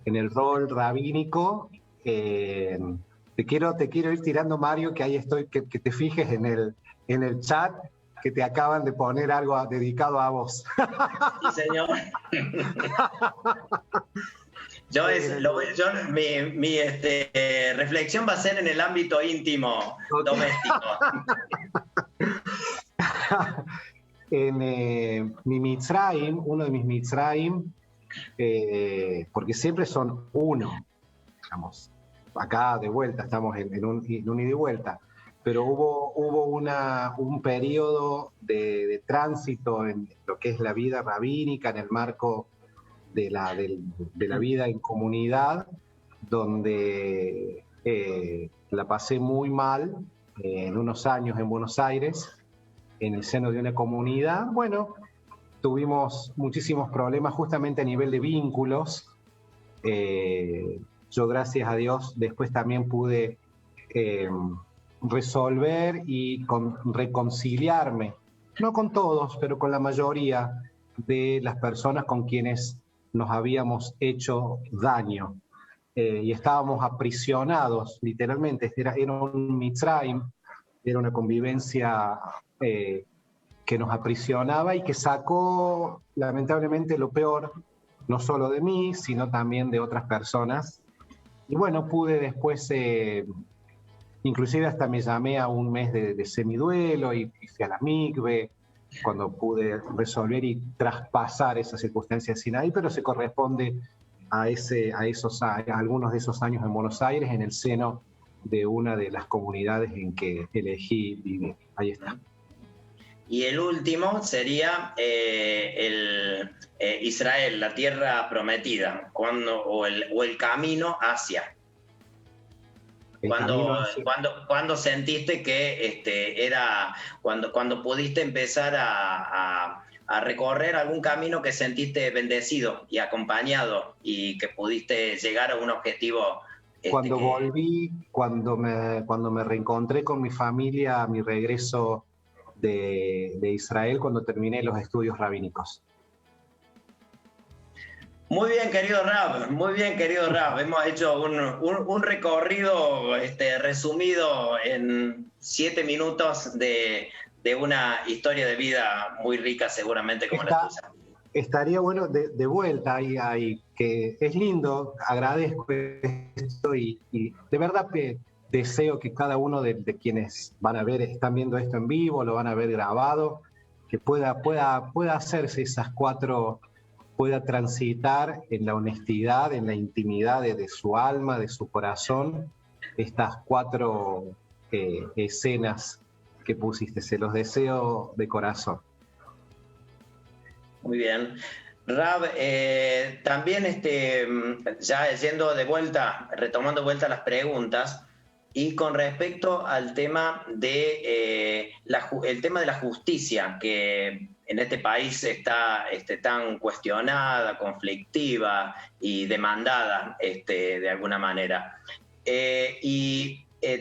en el rol rabínico. Te quiero ir tirando, Mario, que ahí estoy, que te fijes en el chat, que te acaban de poner algo dedicado a vos. Sí, señor. Mi reflexión va a ser en el ámbito íntimo, doméstico. En mi Mitzrayim, uno de mis Mitzrayim, porque siempre son uno, digamos, acá de vuelta, estamos en un ida y vuelta, pero hubo un periodo de tránsito en lo que es la vida rabínica, en el marco de la vida en comunidad, donde la pasé muy mal en unos años en Buenos Aires, en el seno de una comunidad. Bueno, tuvimos muchísimos problemas justamente a nivel de vínculos. Yo, gracias a Dios, después también pude resolver y reconciliarme, no con todos, pero con la mayoría de las personas con quienes nos habíamos hecho daño. Y estábamos aprisionados, literalmente. Era un Mitzrayim, era una convivencia que nos aprisionaba y que sacó, lamentablemente, lo peor, no solo de mí, sino también de otras personas. Y bueno, pude después, inclusive hasta me llamé a un mes de semiduelo y fui a la mikve, cuando pude resolver y traspasar esas circunstancias sin ahí, pero se corresponde a algunos de esos años en Buenos Aires, en el seno de una de las comunidades en que elegí vivir. Ahí está. Y el último sería Israel, la tierra prometida, o el camino hacia. Cuando sentiste que era, cuando pudiste empezar a recorrer algún camino que sentiste bendecido y acompañado y que pudiste llegar a un objetivo. Cuando volví, cuando me reencontré con mi familia a mi regreso de Israel, cuando terminé los estudios rabínicos. Muy bien, querido Rab, muy bien, querido Rab. Hemos hecho un recorrido resumido en 7 minutos de una historia de vida muy rica, seguramente, como la tuya. Estaría bueno de vuelta ahí, que es lindo, agradezco esto y de verdad que deseo que cada uno de quienes están viendo esto en vivo, lo van a ver grabado, que pueda hacerse esas 4, pueda transitar en la honestidad, en la intimidad de su alma, de su corazón, estas 4 escenas que pusiste. Se los deseo de corazón. Muy bien. Rab, también ya yendo de vuelta, retomando vuelta las preguntas, y con respecto al tema de el tema de la justicia, que en este país está tan cuestionada, conflictiva y demandada de alguna manera.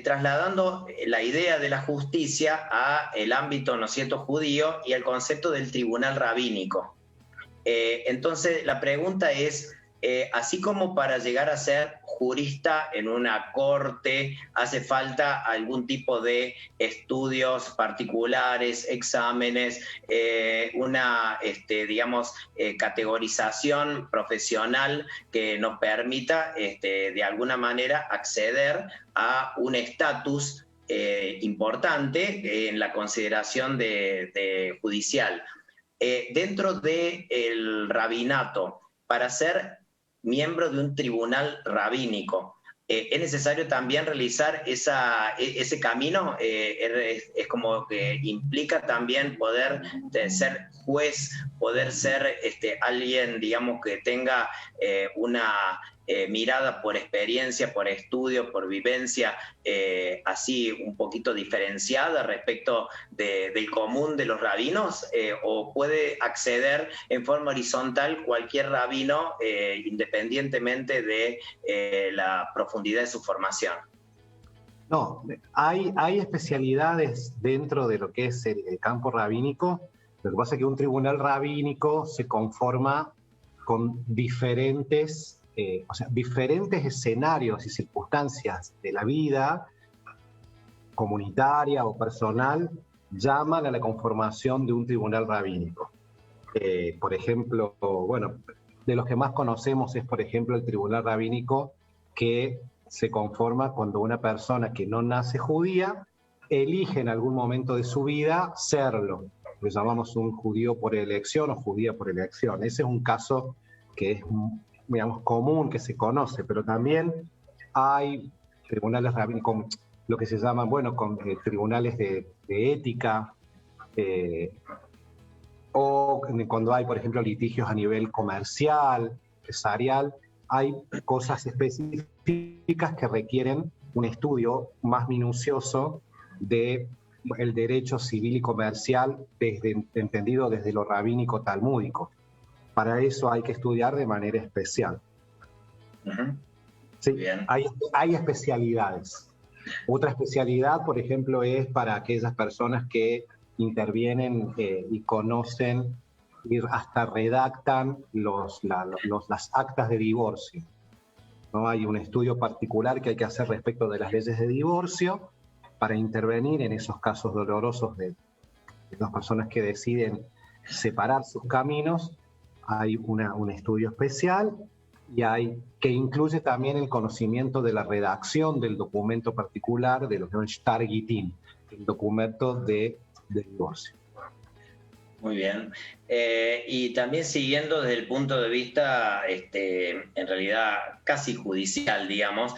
Trasladando la idea de la justicia a el ámbito, ¿no es cierto?, judío y al concepto del tribunal rabínico. Entonces, la pregunta es, así como para llegar a ser jurista en una corte hace falta algún tipo de estudios particulares, exámenes, una, categorización profesional que nos permita, de alguna manera, acceder a un estatus importante en la consideración de judicial. Dentro del rabinato, para ser miembro de un tribunal rabínico, ¿es necesario también realizar ese camino? Es como que implica también poder ser juez, poder ser alguien, digamos, que tenga una mirada por experiencia, por estudio, por vivencia, así un poquito diferenciada respecto del común de los rabinos, o puede acceder en forma horizontal cualquier rabino independientemente de la profundidad de su formación. No, hay especialidades dentro de lo que es el campo rabínico. Lo que pasa es que un tribunal rabínico se conforma con diferentes, diferentes escenarios y circunstancias de la vida comunitaria o personal llaman a la conformación de un tribunal rabínico. Por ejemplo, bueno, de los que más conocemos es, por ejemplo, el tribunal rabínico que se conforma cuando una persona que no nace judía elige en algún momento de su vida serlo. Lo llamamos un judío por elección o judía por elección. Ese es un caso que es, digamos, común, que se conoce, pero también hay tribunales rabínicos, lo que se llaman, bueno, tribunales de ética, o cuando hay, por ejemplo, litigios a nivel comercial, empresarial, hay cosas específicas que requieren un estudio más minucioso del derecho civil y comercial, entendido desde lo rabínico talmúdico. Para eso hay que estudiar de manera especial. Uh-huh. Sí, hay especialidades. Otra especialidad, por ejemplo, es para aquellas personas que intervienen y conocen y hasta redactan las actas de divorcio, ¿no? Hay un estudio particular que hay que hacer respecto de las leyes de divorcio para intervenir en esos casos dolorosos de las personas que deciden separar sus caminos. Hay un estudio especial y que incluye también el conocimiento de la redacción del documento particular de lo que llaman Shtar Gitin, el documento de divorcio. Muy bien. Y también siguiendo desde el punto de vista, en realidad casi judicial, digamos,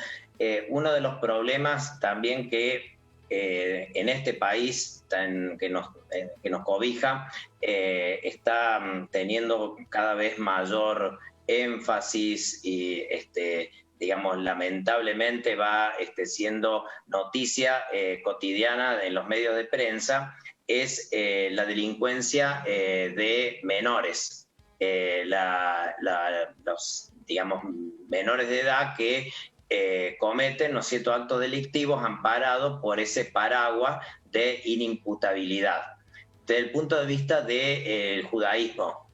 uno de los problemas también que en este país que nos cobija está teniendo cada vez mayor énfasis y digamos, lamentablemente va siendo noticia cotidiana en los medios de prensa, es la delincuencia de menores, los, digamos, menores de edad que cometen, ¿no es cierto?, actos delictivos amparados por ese paraguas de inimputabilidad. Desde el punto de vista del judaísmo,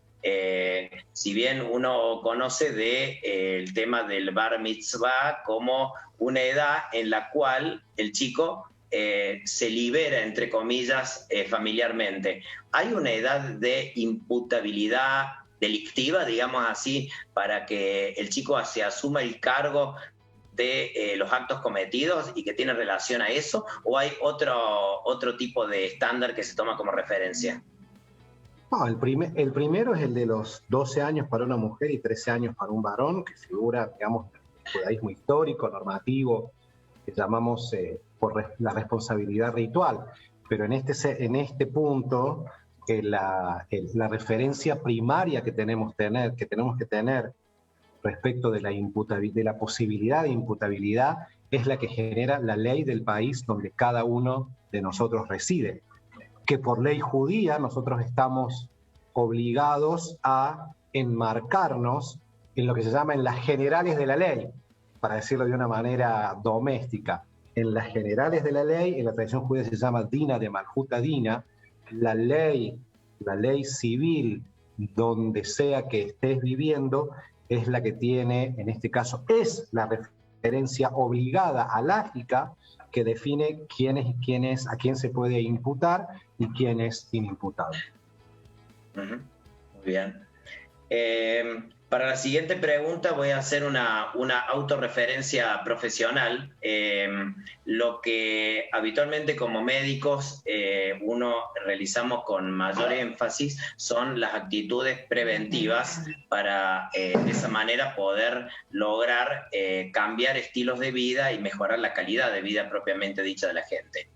si bien uno conoce el tema del bar mitzvah como una edad en la cual el chico se libera, entre comillas, familiarmente, ¿hay una edad de imputabilidad delictiva, digamos así, para que el chico se asuma el cargo de los actos cometidos y que tiene relación a eso, o hay otro tipo de estándar que se toma como referencia? No, el primero es el de los 12 años para una mujer y 13 años para un varón, que figura, digamos, en el judaísmo histórico, normativo, que llamamos por la responsabilidad ritual. Pero en este punto, la referencia primaria que tenemos que tener respecto de la posibilidad de imputabilidad es la que genera la ley del país donde cada uno de nosotros reside. Que por ley judía nosotros estamos obligados a enmarcarnos en lo que se llama en las generales de la ley, para decirlo de una manera doméstica. En las generales de la ley, en la tradición judía se llama Dina de Malhuta Dina, la ley civil donde sea que estés viviendo es la que tiene, en este caso, es la referencia obligada alágica que define a quién se puede imputar y quién es inimputable. Uh-huh. Muy bien. Para la siguiente pregunta voy a hacer una autorreferencia profesional. Lo que habitualmente como médicos uno realizamos con mayor énfasis son las actitudes preventivas para de esa manera poder lograr cambiar estilos de vida y mejorar la calidad de vida propiamente dicha de la gente.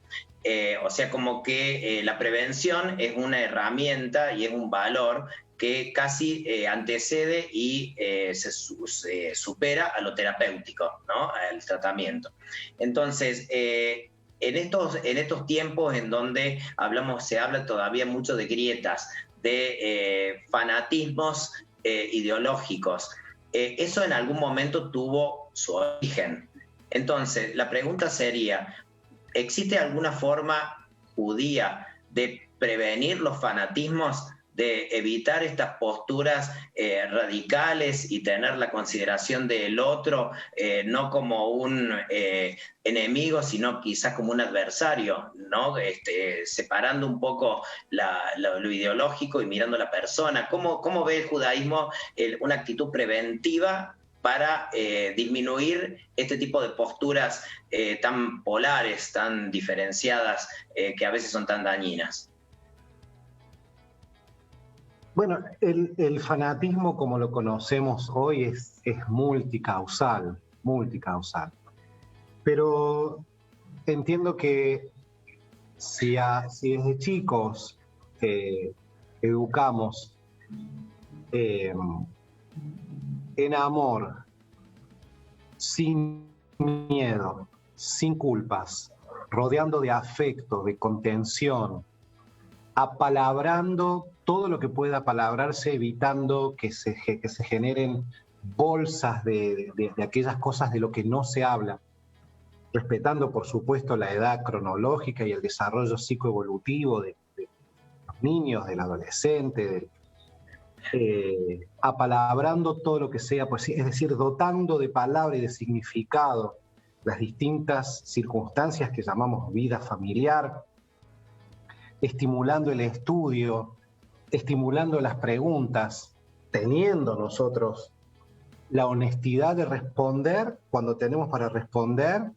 O sea, como que la prevención es una herramienta y es un valor que casi antecede y se supera a lo terapéutico, ¿no?, al tratamiento. Entonces, en estos tiempos en donde se habla todavía mucho de grietas, de fanatismos ideológicos, eso en algún momento tuvo su origen. Entonces, la pregunta sería, ¿existe alguna forma judía de prevenir los fanatismos, de evitar estas posturas radicales y tener la consideración del otro no como un enemigo, sino quizás como un adversario, ¿no? Separando un poco lo ideológico y mirando a la persona? ¿Cómo ve el judaísmo una actitud preventiva para disminuir este tipo de posturas tan polares, tan diferenciadas, que a veces son tan dañinas? Bueno, el fanatismo como lo conocemos hoy es multicausal, pero entiendo que si desde chicos educamos en amor, sin miedo, sin culpas, rodeando de afecto, de contención, apalabrando todo lo que pueda apalabrarse, evitando que se generen bolsas de aquellas cosas de lo que no se habla, respetando por supuesto la edad cronológica y el desarrollo psicoevolutivo de los niños, del adolescente, apalabrando todo lo que sea, pues, es decir, dotando de palabra y de significado las distintas circunstancias que llamamos vida familiar, estimulando el estudio, estimulando las preguntas, teniendo nosotros la honestidad de responder cuando tenemos para responder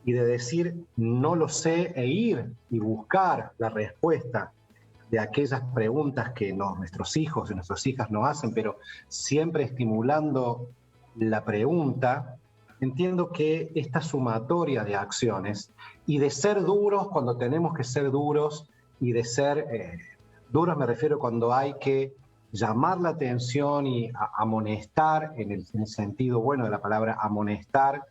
y de decir no lo sé e ir y buscar la respuesta de aquellas preguntas que nuestros hijos y nuestras hijas nos hacen, pero siempre estimulando la pregunta. Entiendo que esta sumatoria de acciones y de ser duros cuando tenemos que ser duros, y de ser duros me refiero cuando hay que llamar la atención y amonestar, en el sentido bueno de la palabra amonestar,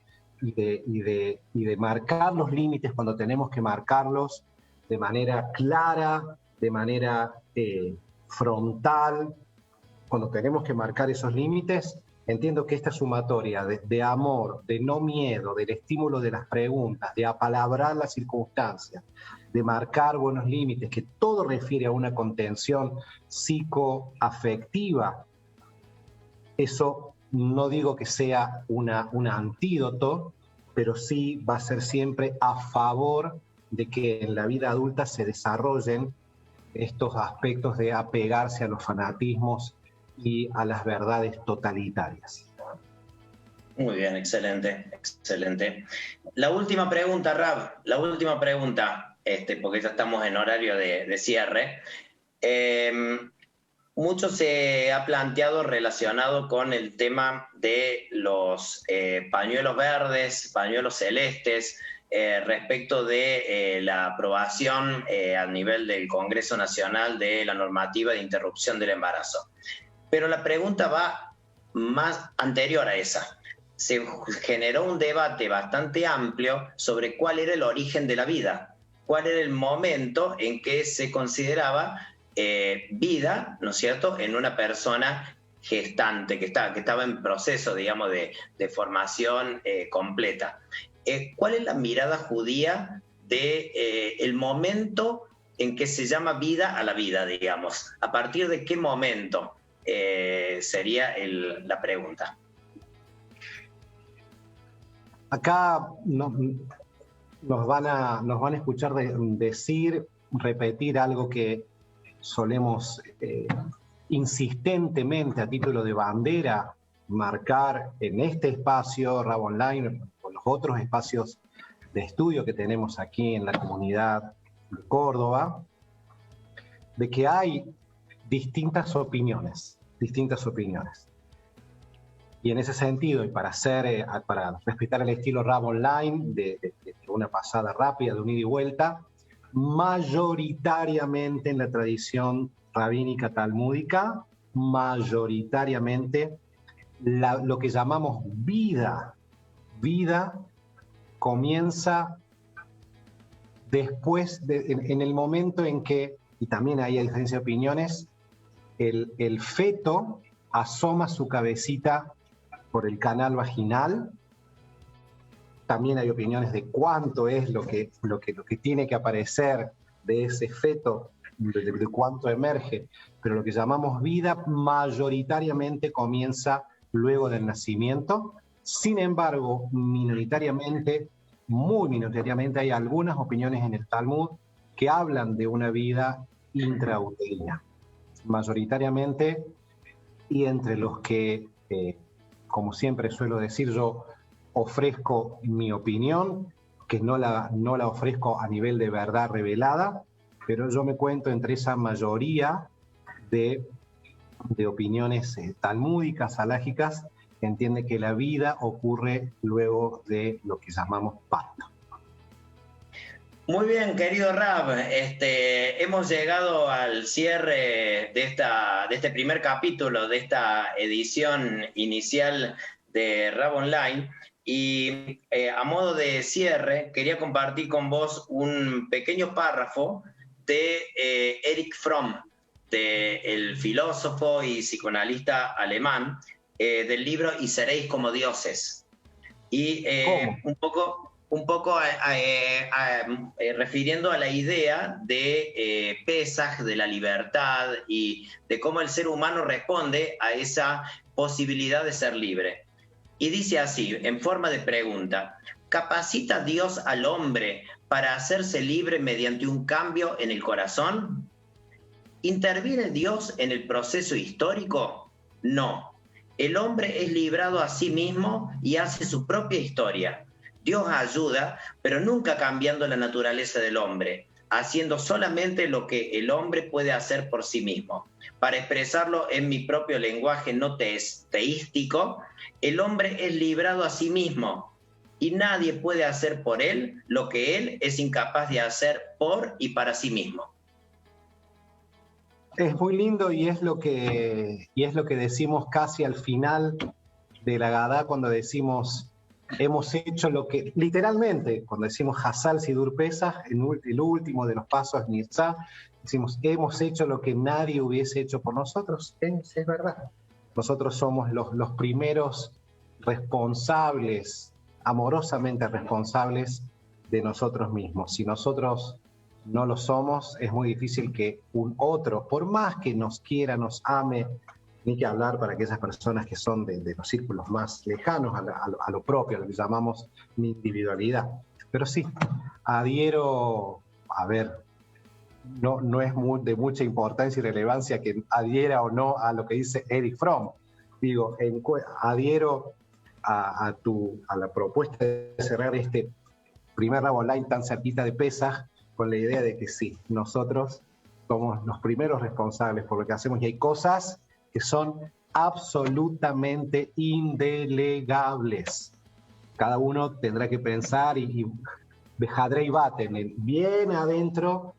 y de marcar los límites cuando tenemos que marcarlos de manera clara, de manera frontal, cuando tenemos que marcar esos límites. Entiendo que esta sumatoria de amor, de no miedo, del estímulo de las preguntas, de apalabrar las circunstancias, de marcar buenos límites, que todo refiere a una contención psicoafectiva, eso no digo que sea un antídoto, pero sí va a ser siempre a favor de que en la vida adulta se desarrollen estos aspectos de apegarse a los fanatismos y a las verdades totalitarias. Muy bien, excelente, excelente. La última pregunta, Rab, la última pregunta, porque ya estamos en horario de cierre. Mucho se ha planteado relacionado con el tema de los pañuelos verdes, pañuelos celestes, respecto de la aprobación a nivel del Congreso Nacional de la normativa de interrupción del embarazo. Pero la pregunta va más anterior a esa. Se generó un debate bastante amplio sobre cuál era el origen de la vida, cuál era el momento en que se consideraba vida, ¿no es cierto?, en una persona gestante, que estaba en proceso, digamos, de formación completa. ¿Cuál es la mirada judía de el momento en que se llama vida a la vida, digamos? ¿A partir de qué momento sería la pregunta? Acá nos van a escuchar repetir algo que solemos insistentemente a título de bandera marcar en este espacio Rab Online o los otros espacios de estudio que tenemos aquí en la comunidad de Córdoba, de que hay distintas opiniones. Y en ese sentido, y para respetar el estilo Rab Online, de una pasada rápida, de un ida y vuelta, mayoritariamente en la tradición rabínica talmúdica, mayoritariamente lo que llamamos vida comienza después, en el momento en que, y también ahí hay diferencia de opiniones, el feto asoma su cabecita por el canal vaginal También hay opiniones de cuánto es lo que tiene que aparecer de ese feto, de cuánto emerge, pero lo que llamamos vida mayoritariamente comienza luego del nacimiento. Sin embargo, minoritariamente, muy minoritariamente, hay algunas opiniones en el Talmud que hablan de una vida intrauterina. Mayoritariamente, y entre los que, como siempre suelo decir, yo ofrezco mi opinión, que no la ofrezco a nivel de verdad revelada, pero yo me cuento entre esa mayoría de opiniones talmúdicas, halágicas, que entiende que la vida ocurre luego de lo que llamamos parto. Muy bien, querido Rab, hemos llegado al cierre de este primer capítulo, de esta edición inicial de Rab Online, y a modo de cierre quería compartir con vos un pequeño párrafo de Erich Fromm, el filósofo y psicoanalista alemán, del libro Y seréis como dioses. Y un poco refiriendo a la idea de Pesaj, de la libertad y de cómo el ser humano responde a esa posibilidad de ser libre. Y dice así, en forma de pregunta: ¿capacita Dios al hombre para hacerse libre mediante un cambio en el corazón? ¿Interviene Dios en el proceso histórico? No. El hombre es librado a sí mismo y hace su propia historia. Dios ayuda, pero nunca cambiando la naturaleza del hombre, haciendo solamente lo que el hombre puede hacer por sí mismo. Para expresarlo en mi propio lenguaje no teístico, el hombre es librado a sí mismo y nadie puede hacer por él lo que él es incapaz de hacer por y para sí mismo. Es muy lindo y es lo que decimos casi al final de la Gadá, cuando decimos hemos hecho lo que, literalmente, cuando decimos Hazal Sidur Pesaj, el último de los pasos Nitzá, decimos hemos hecho lo que nadie hubiese hecho por nosotros. Es verdad. Nosotros somos los primeros responsables, amorosamente responsables de nosotros mismos. Si nosotros no lo somos, es muy difícil que un otro, por más que nos quiera, nos ame, ni que hablar para aquellas personas que son de los círculos más lejanos a lo propio, a lo que llamamos mi individualidad. Pero sí, adhiero, a ver, no es de mucha importancia y relevancia que adhiera o no a lo que dice Erich Fromm. Digo, adhiero a la propuesta de cerrar este primer Rab Online tan cerquita de Pesaj, con la idea de que sí, nosotros somos los primeros responsables por lo que hacemos y hay cosas que son absolutamente indelegables. Cada uno tendrá que pensar y Behadrei Baten, bien adentro,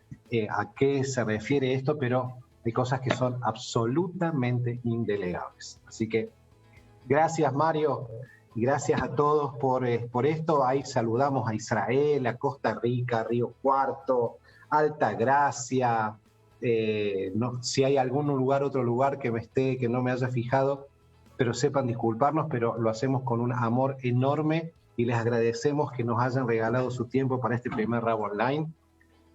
a qué se refiere esto, pero hay cosas que son absolutamente indelegables. Así que gracias, Mario, y gracias a todos por esto. Ahí saludamos a Israel, a Costa Rica, Río Cuarto, Alta Gracia. Si hay otro lugar que no me haya fijado, pero sepan disculparnos, pero lo hacemos con un amor enorme y les agradecemos que nos hayan regalado su tiempo para este primer Rab Online.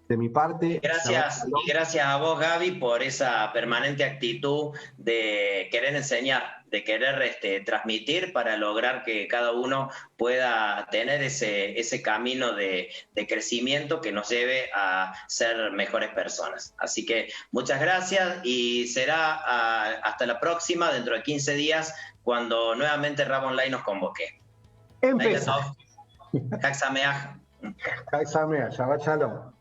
De mi parte... Gracias, y gracias a vos, Gaby, por esa permanente actitud de querer enseñar, de querer transmitir para lograr que cada uno pueda tener ese camino de crecimiento que nos lleve a ser mejores personas. Así que muchas gracias y será hasta la próxima, dentro de 15 días, cuando nuevamente Rab Online nos convoque. Empezamos. Hag Sameach. Hag Sameach, Shabbat Shalom.